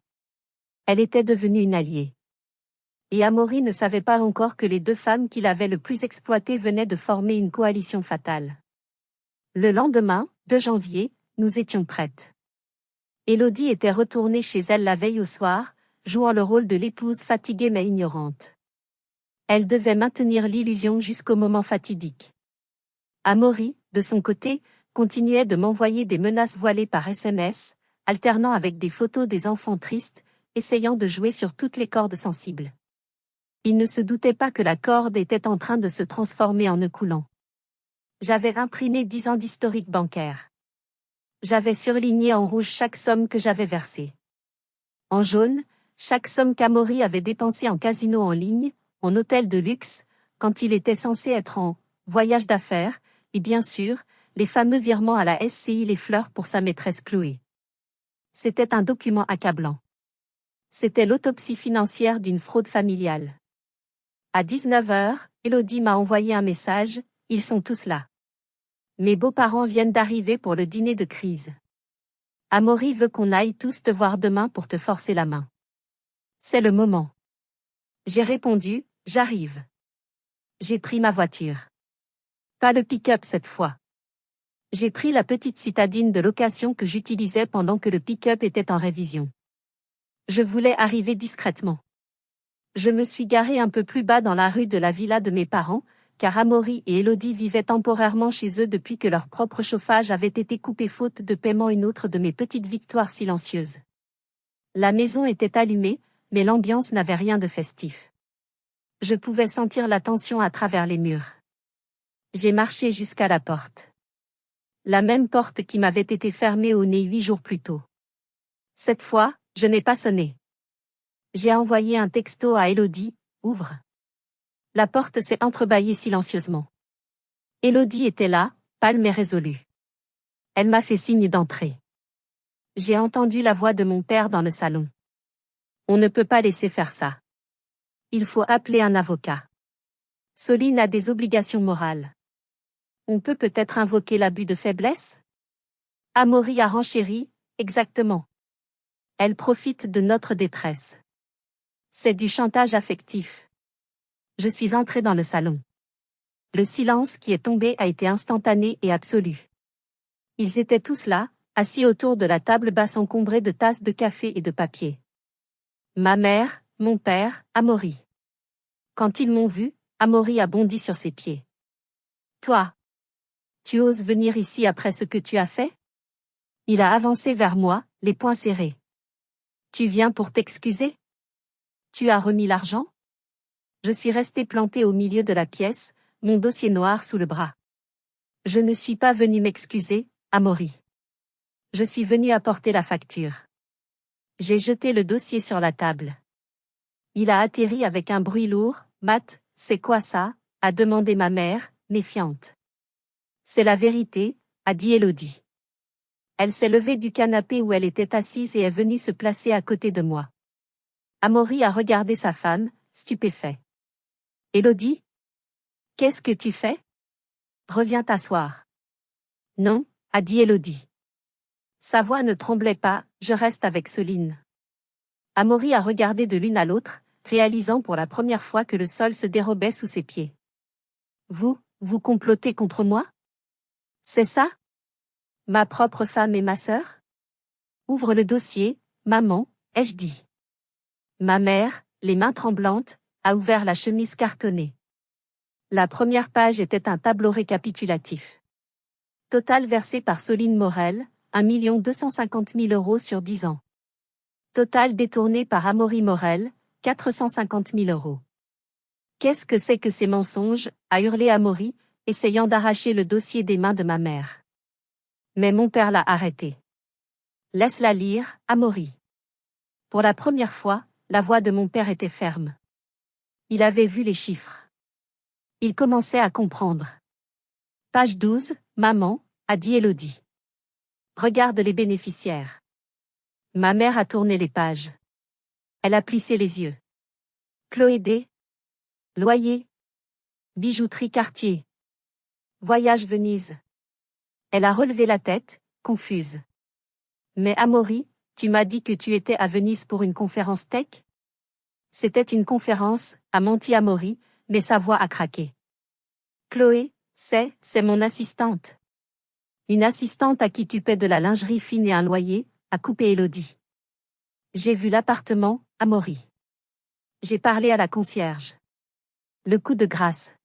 Elle était devenue une alliée. Et Amaury ne savait pas encore que les deux femmes qu'il avait le plus exploitées venaient de former une coalition fatale. Le lendemain, 2 janvier, nous étions prêtes. Élodie était retournée chez elle la veille au soir, jouant le rôle de l'épouse fatiguée mais ignorante. Elle devait maintenir l'illusion jusqu'au moment fatidique. Amaury, de son côté, continuait de m'envoyer des menaces voilées par SMS, alternant avec des photos des enfants tristes, essayant de jouer sur toutes les cordes sensibles. Il ne se doutait pas que la corde était en train de se transformer en nœud coulant. J'avais imprimé 10 ans d'historique bancaire. J'avais surligné en rouge chaque somme que j'avais versée. En jaune, chaque somme qu'Amaury avait dépensée en casino en ligne, en hôtel de luxe, quand il était censé être en voyage d'affaires, et bien sûr, les fameux virements à la SCI Les Fleurs pour sa maîtresse Chloé. C'était un document accablant. C'était l'autopsie financière d'une fraude familiale. À 19h, Élodie m'a envoyé un message, ils sont tous là. Mes beaux-parents viennent d'arriver pour le dîner de crise. Amaury veut qu'on aille tous te voir demain pour te forcer la main. C'est le moment. J'ai répondu, j'arrive. J'ai pris ma voiture. Pas le pick-up cette fois. J'ai pris la petite citadine de location que j'utilisais pendant que le pick-up était en révision. Je voulais arriver discrètement. Je me suis garé un peu plus bas dans la rue de la villa de mes parents, car Amaury et Élodie vivaient temporairement chez eux depuis que leur propre chauffage avait été coupé faute de paiement, une autre de mes petites victoires silencieuses. La maison était allumée, mais l'ambiance n'avait rien de festif. Je pouvais sentir la tension à travers les murs. J'ai marché jusqu'à la porte. La même porte qui m'avait été fermée au nez 8 jours plus tôt. Cette fois, je n'ai pas sonné. J'ai envoyé un texto à Élodie, ouvre. La porte s'est entrebâillée silencieusement. Élodie était là, pâle mais résolue. Elle m'a fait signe d'entrer. J'ai entendu la voix de mon père dans le salon. On ne peut pas laisser faire ça. Il faut appeler un avocat. Soline a des obligations morales. On peut peut-être invoquer l'abus de faiblesse? Amaury a renchéri, exactement. Elle profite de notre détresse. C'est du chantage affectif. Je suis entré dans le salon. Le silence qui est tombé a été instantané et absolu. Ils étaient tous là, assis autour de la table basse encombrée de tasses de café et de papier. Ma mère, mon père, Amaury. Quand ils m'ont vu, Amaury a bondi sur ses pieds. Toi, tu oses venir ici après ce que tu as fait? Il a avancé vers moi, les poings serrés. Tu viens pour t'excuser? Tu as remis l'argent? Je suis resté planté au milieu de la pièce, mon dossier noir sous le bras. Je ne suis pas venu m'excuser, Amaury. Je suis venu apporter la facture. J'ai jeté le dossier sur la table. Il a atterri avec un bruit lourd. Matt, c'est quoi ça? A demandé ma mère, méfiante. C'est la vérité, a dit Élodie. Elle s'est levée du canapé où elle était assise et est venue se placer à côté de moi. Amaury a regardé sa femme, stupéfait. Élodie? Qu'est-ce que tu fais? Reviens t'asseoir. Non, a dit Élodie. Sa voix ne tremblait pas, je reste avec Soline. Amaury a regardé de l'une à l'autre, réalisant pour la première fois que le sol se dérobait sous ses pieds. Vous complotez contre moi? C'est ça? Ma propre femme et ma sœur? Ouvre le dossier, maman, ai-je dit. Ma mère, les mains tremblantes, a ouvert la chemise cartonnée. La première page était un tableau récapitulatif. Total versé par Soline Morel, 1 250 000 € sur 10 ans. Total détourné par Amaury Morel, 450 000 €. Qu'est-ce que c'est que ces mensonges? A hurlé Amaury, essayant d'arracher le dossier des mains de ma mère. Mais mon père l'a arrêté. Laisse-la lire, Amaury. Pour la première fois, la voix de mon père était ferme. Il avait vu les chiffres. Il commençait à comprendre. Page 12, maman, a dit Élodie. Regarde les bénéficiaires. Ma mère a tourné les pages. Elle a plissé les yeux. Chloé D. Loyer. Bijouterie Cartier. Voyage Venise. Elle a relevé la tête, confuse. Mais Amaury, tu m'as dit que tu étais à Venise pour une conférence tech? C'était une conférence, a menti Amaury, mais sa voix a craqué. Chloé, c'est mon assistante. Une assistante à qui tu paies de la lingerie fine et un loyer, a coupé Élodie. J'ai vu l'appartement, Amaury. J'ai parlé à la concierge. Le coup de grâce.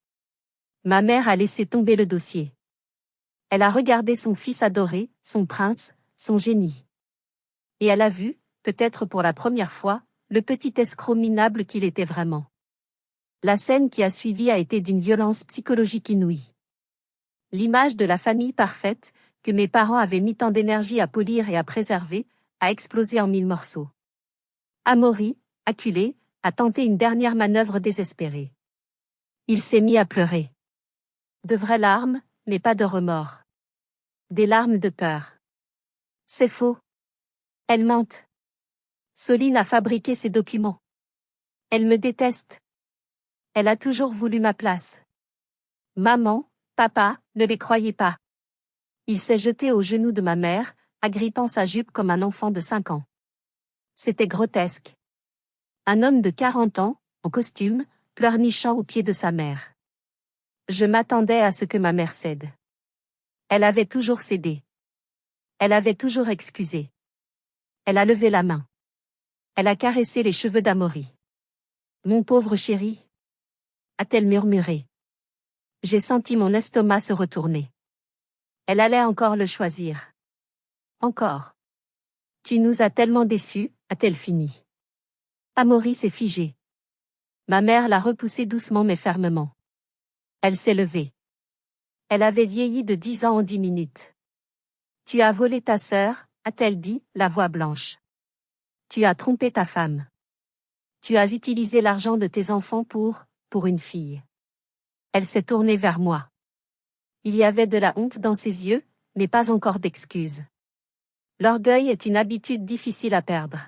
Ma mère a laissé tomber le dossier. Elle a regardé son fils adoré, son prince, son génie. Et elle a vu, peut-être pour la première fois, le petit escroc minable qu'il était vraiment. La scène qui a suivi a été d'une violence psychologique inouïe. L'image de la famille parfaite, que mes parents avaient mis tant d'énergie à polir et à préserver, a explosé en 1000 morceaux. Amaury, acculé, a tenté une dernière manœuvre désespérée. Il s'est mis à pleurer. De vraies larmes, mais pas de remords. Des larmes de peur. C'est faux. Elle mente. Soline a fabriqué ces documents. Elle me déteste. Elle a toujours voulu ma place. Maman, papa, ne les croyez pas. Il s'est jeté aux genoux de ma mère, agrippant sa jupe comme un enfant de 5 ans. C'était grotesque. Un homme de 40 ans, en costume, pleurnichant aux pieds de sa mère. Je m'attendais à ce que ma mère cède. Elle avait toujours cédé. Elle avait toujours excusé. Elle a levé la main. Elle a caressé les cheveux d'Amaury. Mon pauvre chéri, a-t-elle murmuré. J'ai senti mon estomac se retourner. Elle allait encore le choisir. Encore. Tu nous as tellement déçus, a-t-elle fini. Amaury s'est figé. Ma mère l'a repoussé doucement mais fermement. Elle s'est levée. Elle avait vieilli de 10 ans en 10 minutes. Tu as volé ta sœur, a-t-elle dit, la voix blanche. Tu as trompé ta femme. Tu as utilisé l'argent de tes enfants pour une fille. Elle s'est tournée vers moi. Il y avait de la honte dans ses yeux, mais pas encore d'excuses. L'orgueil est une habitude difficile à perdre.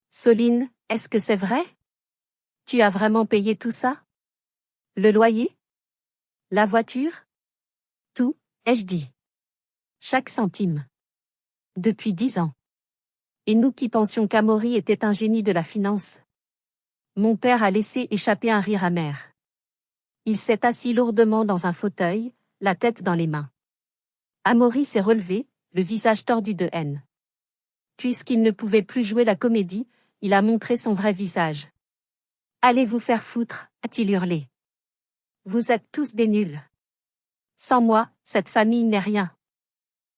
Soline, est-ce que c'est vrai? Tu as vraiment payé tout ça? Le loyer? La voiture? Tout, ai-je dit. Chaque centime. Depuis 10 ans. Et nous qui pensions qu'Amaury était un génie de la finance. Mon père a laissé échapper un rire amer. Il s'est assis lourdement dans un fauteuil, la tête dans les mains. Amaury s'est relevé, le visage tordu de haine. Puisqu'il ne pouvait plus jouer la comédie, il a montré son vrai visage. Allez vous faire foutre, a-t-il hurlé. Vous êtes tous des nuls. Sans moi, cette famille n'est rien.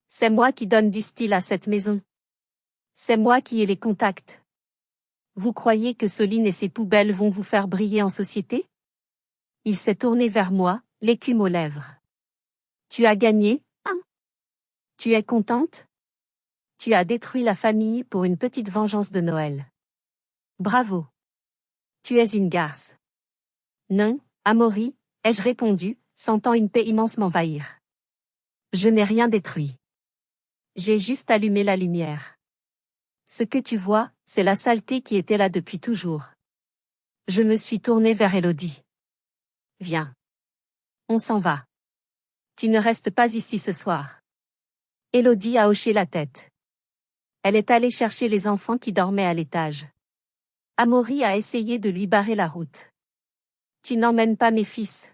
C'est moi qui donne du style à cette maison. C'est moi qui ai les contacts. Vous croyez que Soline et ses poubelles vont vous faire briller en société? Il s'est tourné vers moi, l'écume aux lèvres. Tu as gagné, hein? Tu es contente? Tu as détruit la famille pour une petite vengeance de Noël. Bravo. Tu es une garce. Non, Amaury, ai-je répondu, sentant une paix immense m'envahir. Je n'ai rien détruit. J'ai juste allumé la lumière. Ce que tu vois, c'est la saleté qui était là depuis toujours. Je me suis tournée vers Élodie. Viens. On s'en va. Tu ne restes pas ici ce soir. Élodie a hoché la tête. Elle est allée chercher les enfants qui dormaient à l'étage. Amaury a essayé de lui barrer la route. Tu n'emmènes pas mes fils.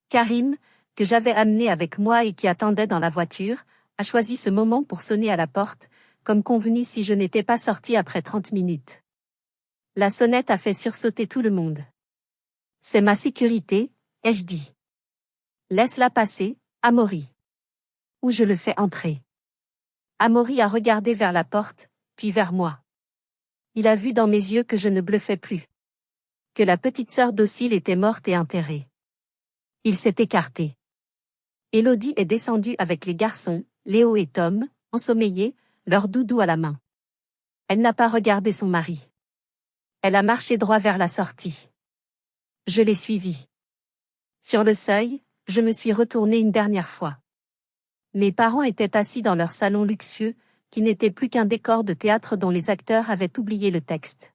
Karim, que j'avais amené avec moi et qui attendait dans la voiture, a choisi ce moment pour sonner à la porte, comme convenu si je n'étais pas sortie après 30 minutes. La sonnette a fait sursauter tout le monde. C'est ma sécurité, ai-je dit. Laisse-la passer, Amaury. Ou je le fais entrer. Amaury a regardé vers la porte, puis vers moi. Il a vu dans mes yeux que je ne bluffais plus. Que la petite sœur docile était morte et enterrée. Il s'est écarté. Élodie est descendue avec les garçons, Léo et Tom, ensommeillés, leur doudou à la main. Elle n'a pas regardé son mari. Elle a marché droit vers la sortie. Je l'ai suivie. Sur le seuil, je me suis retournée une dernière fois. Mes parents étaient assis dans leur salon luxueux, qui n'était plus qu'un décor de théâtre dont les acteurs avaient oublié le texte.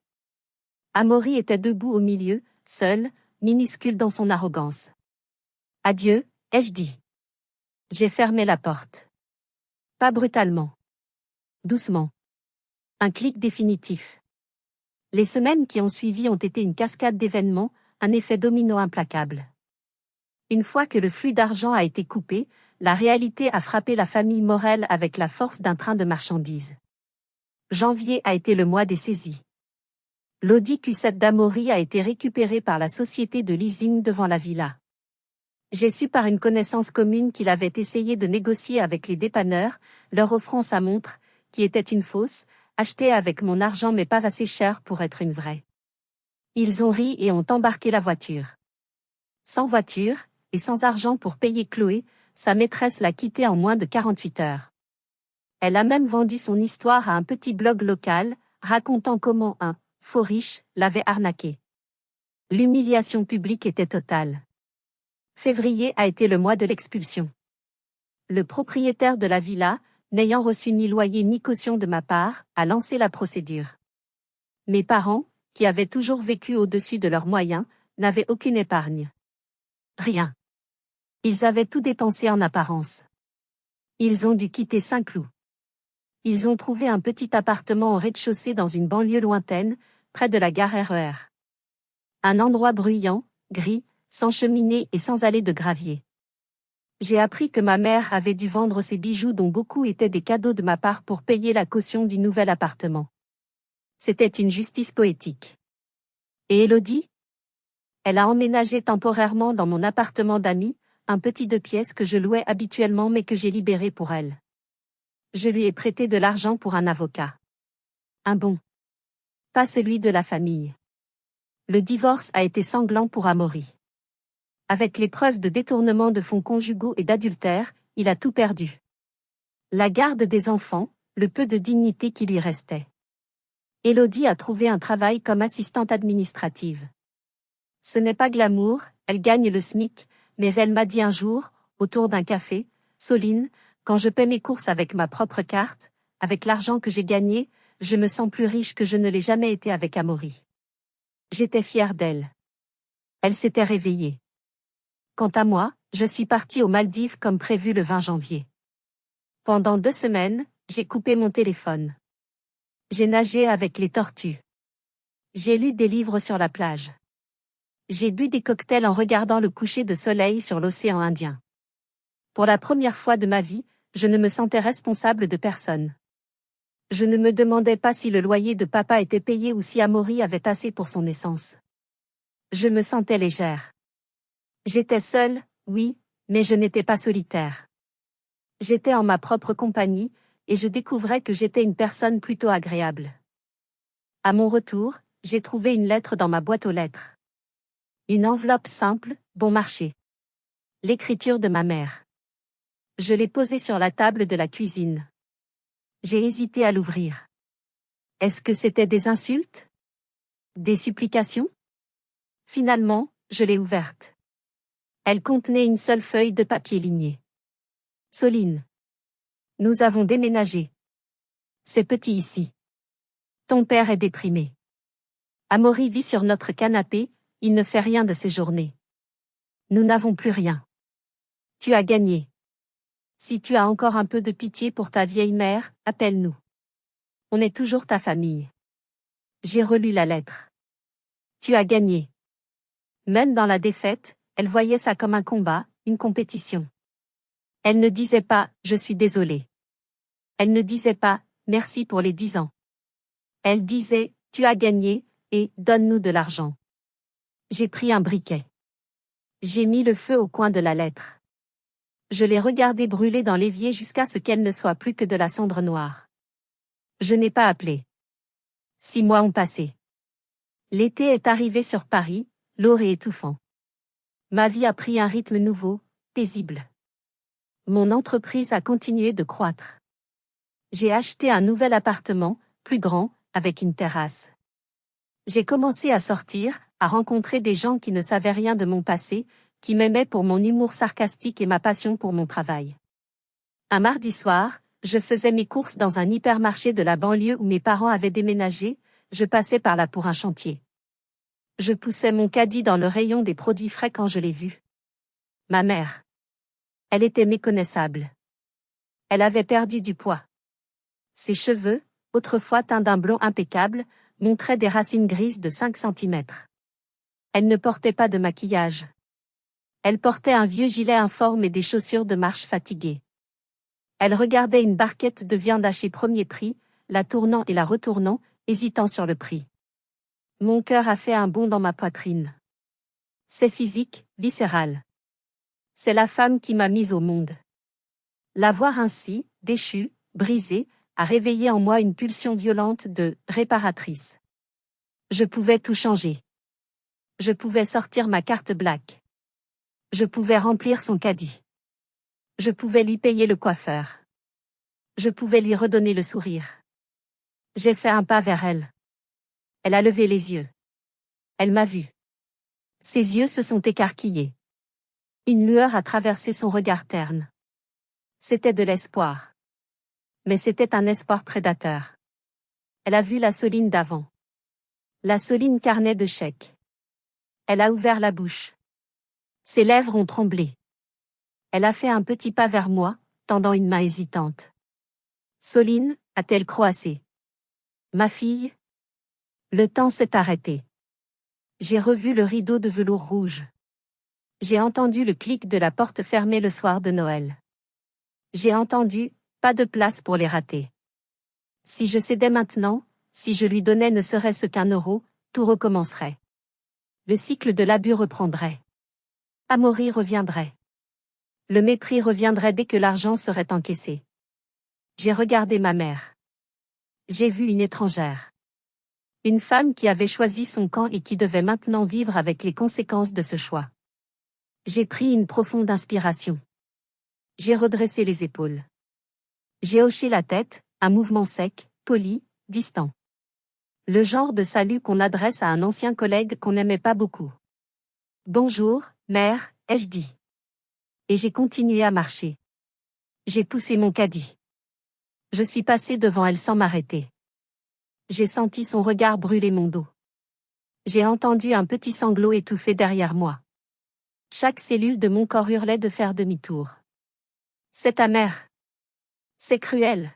Amaury était debout au milieu, seul, minuscule dans son arrogance. Adieu, ai-je dit. J'ai fermé la porte. Pas brutalement. Doucement. Un clic définitif. Les semaines qui ont suivi ont été une cascade d'événements, un effet domino implacable. Une fois que le flux d'argent a été coupé, la réalité a frappé la famille Morel avec la force d'un train de marchandises. Janvier a été le mois des saisies. L'Audi Q7 d'Amaury a été récupéré par la société de leasing devant la villa. J'ai su par une connaissance commune qu'il avait essayé de négocier avec les dépanneurs, leur offrant sa montre, qui était une fausse, achetée avec mon argent mais pas assez chère pour être une vraie. Ils ont ri et ont embarqué la voiture. Sans voiture, et sans argent pour payer Chloé, sa maîtresse l'a quitté en moins de 48 heures. Elle a même vendu son histoire à un petit blog local, racontant comment un faux riche l'avait arnaqué. L'humiliation publique était totale. Février a été le mois de l'expulsion. Le propriétaire de la villa, n'ayant reçu ni loyer ni caution de ma part, a lancé la procédure. Mes parents, qui avaient toujours vécu au-dessus de leurs moyens, n'avaient aucune épargne. Rien. Ils avaient tout dépensé en apparence. Ils ont dû quitter Saint-Cloud. Ils ont trouvé un petit appartement au rez-de-chaussée dans une banlieue lointaine, près de la gare RER. Un endroit bruyant, gris, sans cheminée et sans allée de gravier. J'ai appris que ma mère avait dû vendre ses bijoux dont beaucoup étaient des cadeaux de ma part pour payer la caution du nouvel appartement. C'était une justice poétique. Et Élodie? Elle a emménagé temporairement dans mon appartement d'amis, un petit 2 pièces que je louais habituellement mais que j'ai libéré pour elle. Je lui ai prêté de l'argent pour un avocat. Un bon. Pas celui de la famille. Le divorce a été sanglant pour Amaury. Avec les preuves de détournement de fonds conjugaux et d'adultère, il a tout perdu. La garde des enfants, le peu de dignité qui lui restait. Élodie a trouvé un travail comme assistante administrative. Ce n'est pas glamour, elle gagne le SMIC, mais elle m'a dit un jour, autour d'un café, « Soline, quand je paie mes courses avec ma propre carte, avec l'argent que j'ai gagné, je me sens plus riche que je ne l'ai jamais été avec Amaury. » J'étais fière d'elle. Elle s'était réveillée. Quant à moi, je suis partie aux Maldives comme prévu le 20 janvier. Pendant 2 semaines, j'ai coupé mon téléphone. J'ai nagé avec les tortues. J'ai lu des livres sur la plage. J'ai bu des cocktails en regardant le coucher de soleil sur l'océan Indien. Pour la première fois de ma vie, je ne me sentais responsable de personne. Je ne me demandais pas si le loyer de papa était payé ou si Amaury avait assez pour son essence. Je me sentais légère. J'étais seule, oui, mais je n'étais pas solitaire. J'étais en ma propre compagnie, et je découvrais que j'étais une personne plutôt agréable. À mon retour, j'ai trouvé une lettre dans ma boîte aux lettres. Une enveloppe simple, bon marché. L'écriture de ma mère. Je l'ai posée sur la table de la cuisine. J'ai hésité à l'ouvrir. Est-ce que c'était des insultes? Des supplications? Finalement, je l'ai ouverte. Elle contenait une seule feuille de papier ligné. Soline. Nous avons déménagé. C'est petit ici. Ton père est déprimé. Amaury vit sur notre canapé, il ne fait rien de ses journées. Nous n'avons plus rien. Tu as gagné. Si tu as encore un peu de pitié pour ta vieille mère, appelle-nous. On est toujours ta famille. J'ai relu la lettre. Tu as gagné. Même dans la défaite, elle voyait ça comme un combat, une compétition. Elle ne disait pas « je suis désolée ». Elle ne disait pas « merci pour les 10 ans ». Elle disait « tu as gagné, et donne-nous de l'argent ». J'ai pris un briquet. J'ai mis le feu au coin de la lettre. Je l'ai regardée brûler dans l'évier jusqu'à ce qu'elle ne soit plus que de la cendre noire. Je n'ai pas appelé. 6 mois ont passé. L'été est arrivé sur Paris, lourd et étouffant. Ma vie a pris un rythme nouveau, paisible. Mon entreprise a continué de croître. J'ai acheté un nouvel appartement, plus grand, avec une terrasse. J'ai commencé à sortir, à rencontrer des gens qui ne savaient rien de mon passé, qui m'aimaient pour mon humour sarcastique et ma passion pour mon travail. Un mardi soir, je faisais mes courses dans un hypermarché de la banlieue où mes parents avaient déménagé, je passais par là pour un chantier. Je poussais mon caddie dans le rayon des produits frais quand je l'ai vue. Ma mère. Elle était méconnaissable. Elle avait perdu du poids. Ses cheveux, autrefois teints d'un blond impeccable, montraient des racines grises de 5 centimètres. Elle ne portait pas de maquillage. Elle portait un vieux gilet informe et des chaussures de marche fatiguées. Elle regardait une barquette de viande hachée premier prix, la tournant et la retournant, hésitant sur le prix. Mon cœur a fait un bond dans ma poitrine. C'est physique, viscéral. C'est la femme qui m'a mise au monde. La voir ainsi, déchue, brisée, a réveillé en moi une pulsion violente de réparatrice. Je pouvais tout changer. Je pouvais sortir ma carte black. Je pouvais remplir son caddie. Je pouvais lui payer le coiffeur. Je pouvais lui redonner le sourire. J'ai fait un pas vers elle. Elle a levé les yeux. Elle m'a vu. Ses yeux se sont écarquillés. Une lueur a traversé son regard terne. C'était de l'espoir. Mais c'était un espoir prédateur. Elle a vu la Soline d'avant. La Soline carnet de chèques. Elle a ouvert la bouche. Ses lèvres ont tremblé. Elle a fait un petit pas vers moi, tendant une main hésitante. Soline, a-t-elle croassé. Ma fille? Le temps s'est arrêté. J'ai revu le rideau de velours rouge. J'ai entendu le clic de la porte fermée le soir de Noël. J'ai entendu « pas de place pour les ratés ». Si je cédais maintenant, si je lui donnais ne serait-ce qu'1 euro, tout recommencerait. Le cycle de l'abus reprendrait. Amaury reviendrait. Le mépris reviendrait dès que l'argent serait encaissé. J'ai regardé ma mère. J'ai vu une étrangère. Une femme qui avait choisi son camp et qui devait maintenant vivre avec les conséquences de ce choix. J'ai pris une profonde inspiration. J'ai redressé les épaules. J'ai hoché la tête, un mouvement sec, poli, distant. Le genre de salut qu'on adresse à un ancien collègue qu'on n'aimait pas beaucoup. Bonjour, mère, ai-je dit. Et j'ai continué à marcher. J'ai poussé mon caddie. Je suis passé devant elle sans m'arrêter. J'ai senti son regard brûler mon dos. J'ai entendu un petit sanglot étouffé derrière moi. Chaque cellule de mon corps hurlait de faire demi-tour. C'est ta mère. C'est cruel.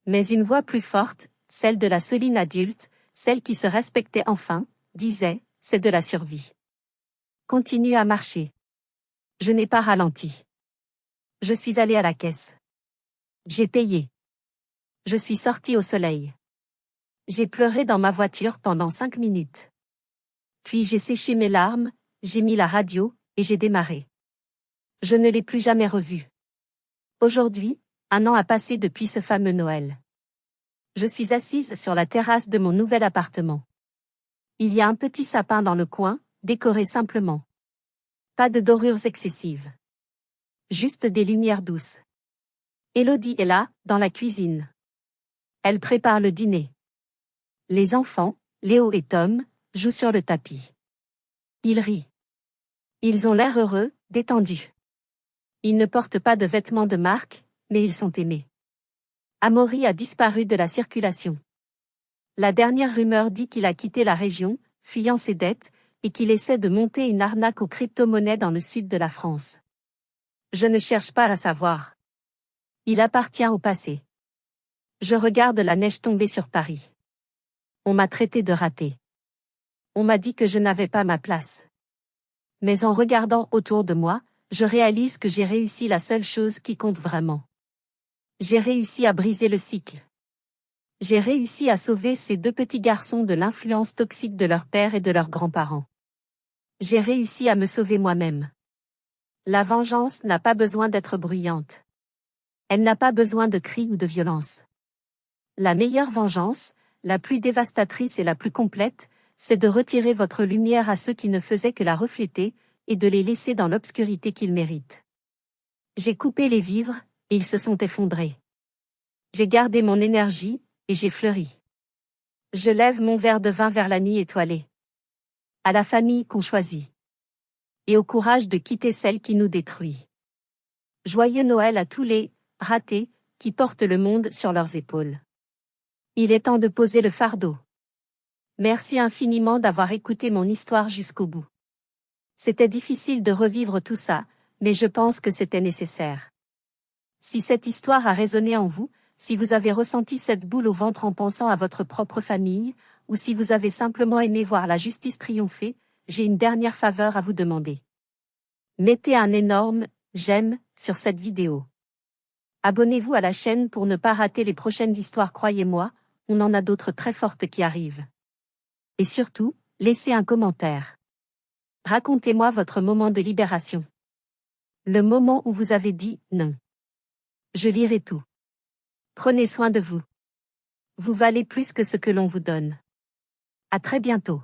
Mais une voix plus forte, celle de la Soline adulte, celle qui se respectait enfin, disait, c'est de la survie. Continue à marcher. Je n'ai pas ralenti. Je suis allé à la caisse. J'ai payé. Je suis sorti au soleil. J'ai pleuré dans ma voiture pendant 5 minutes. Puis j'ai séché mes larmes, j'ai mis la radio, et j'ai démarré. Je ne l'ai plus jamais revu. Aujourd'hui, 1 an a passé depuis ce fameux Noël. Je suis assise sur la terrasse de mon nouvel appartement. Il y a un petit sapin dans le coin, décoré simplement. Pas de dorures excessives. Juste des lumières douces. Élodie est là, dans la cuisine. Elle prépare le dîner. Les enfants, Léo et Tom, jouent sur le tapis. Ils rient. Ils ont l'air heureux, détendus. Ils ne portent pas de vêtements de marque, mais ils sont aimés. Amaury a disparu de la circulation. La dernière rumeur dit qu'il a quitté la région, fuyant ses dettes, et qu'il essaie de monter une arnaque aux crypto-monnaies dans le sud de la France. Je ne cherche pas à savoir. Il appartient au passé. Je regarde la neige tomber sur Paris. On m'a traité de raté. On m'a dit que je n'avais pas ma place. Mais en regardant autour de moi, je réalise que j'ai réussi la seule chose qui compte vraiment. J'ai réussi à briser le cycle. J'ai réussi à sauver ces 2 petits garçons de l'influence toxique de leur père et de leurs grands-parents. J'ai réussi à me sauver moi-même. La vengeance n'a pas besoin d'être bruyante. Elle n'a pas besoin de cris ou de violence. La meilleure vengeance, la plus dévastatrice et la plus complète, c'est de retirer votre lumière à ceux qui ne faisaient que la refléter, et de les laisser dans l'obscurité qu'ils méritent. J'ai coupé les vivres, et ils se sont effondrés. J'ai gardé mon énergie, et j'ai fleuri. Je lève mon verre de vin vers la nuit étoilée. À la famille qu'on choisit. Et au courage de quitter celle qui nous détruit. Joyeux Noël à tous les ratés qui portent le monde sur leurs épaules. Il est temps de poser le fardeau. Merci infiniment d'avoir écouté mon histoire jusqu'au bout. C'était difficile de revivre tout ça, mais je pense que c'était nécessaire. Si cette histoire a résonné en vous, si vous avez ressenti cette boule au ventre en pensant à votre propre famille, ou si vous avez simplement aimé voir la justice triompher, j'ai une dernière faveur à vous demander. Mettez un énorme « j'aime » sur cette vidéo. Abonnez-vous à la chaîne pour ne pas rater les prochaines histoires, croyez-moi, on en a d'autres très fortes qui arrivent. Et surtout, laissez un commentaire. Racontez-moi votre moment de libération. Le moment où vous avez dit « non ». Je lirai tout. Prenez soin de vous. Vous valez plus que ce que l'on vous donne. À très bientôt.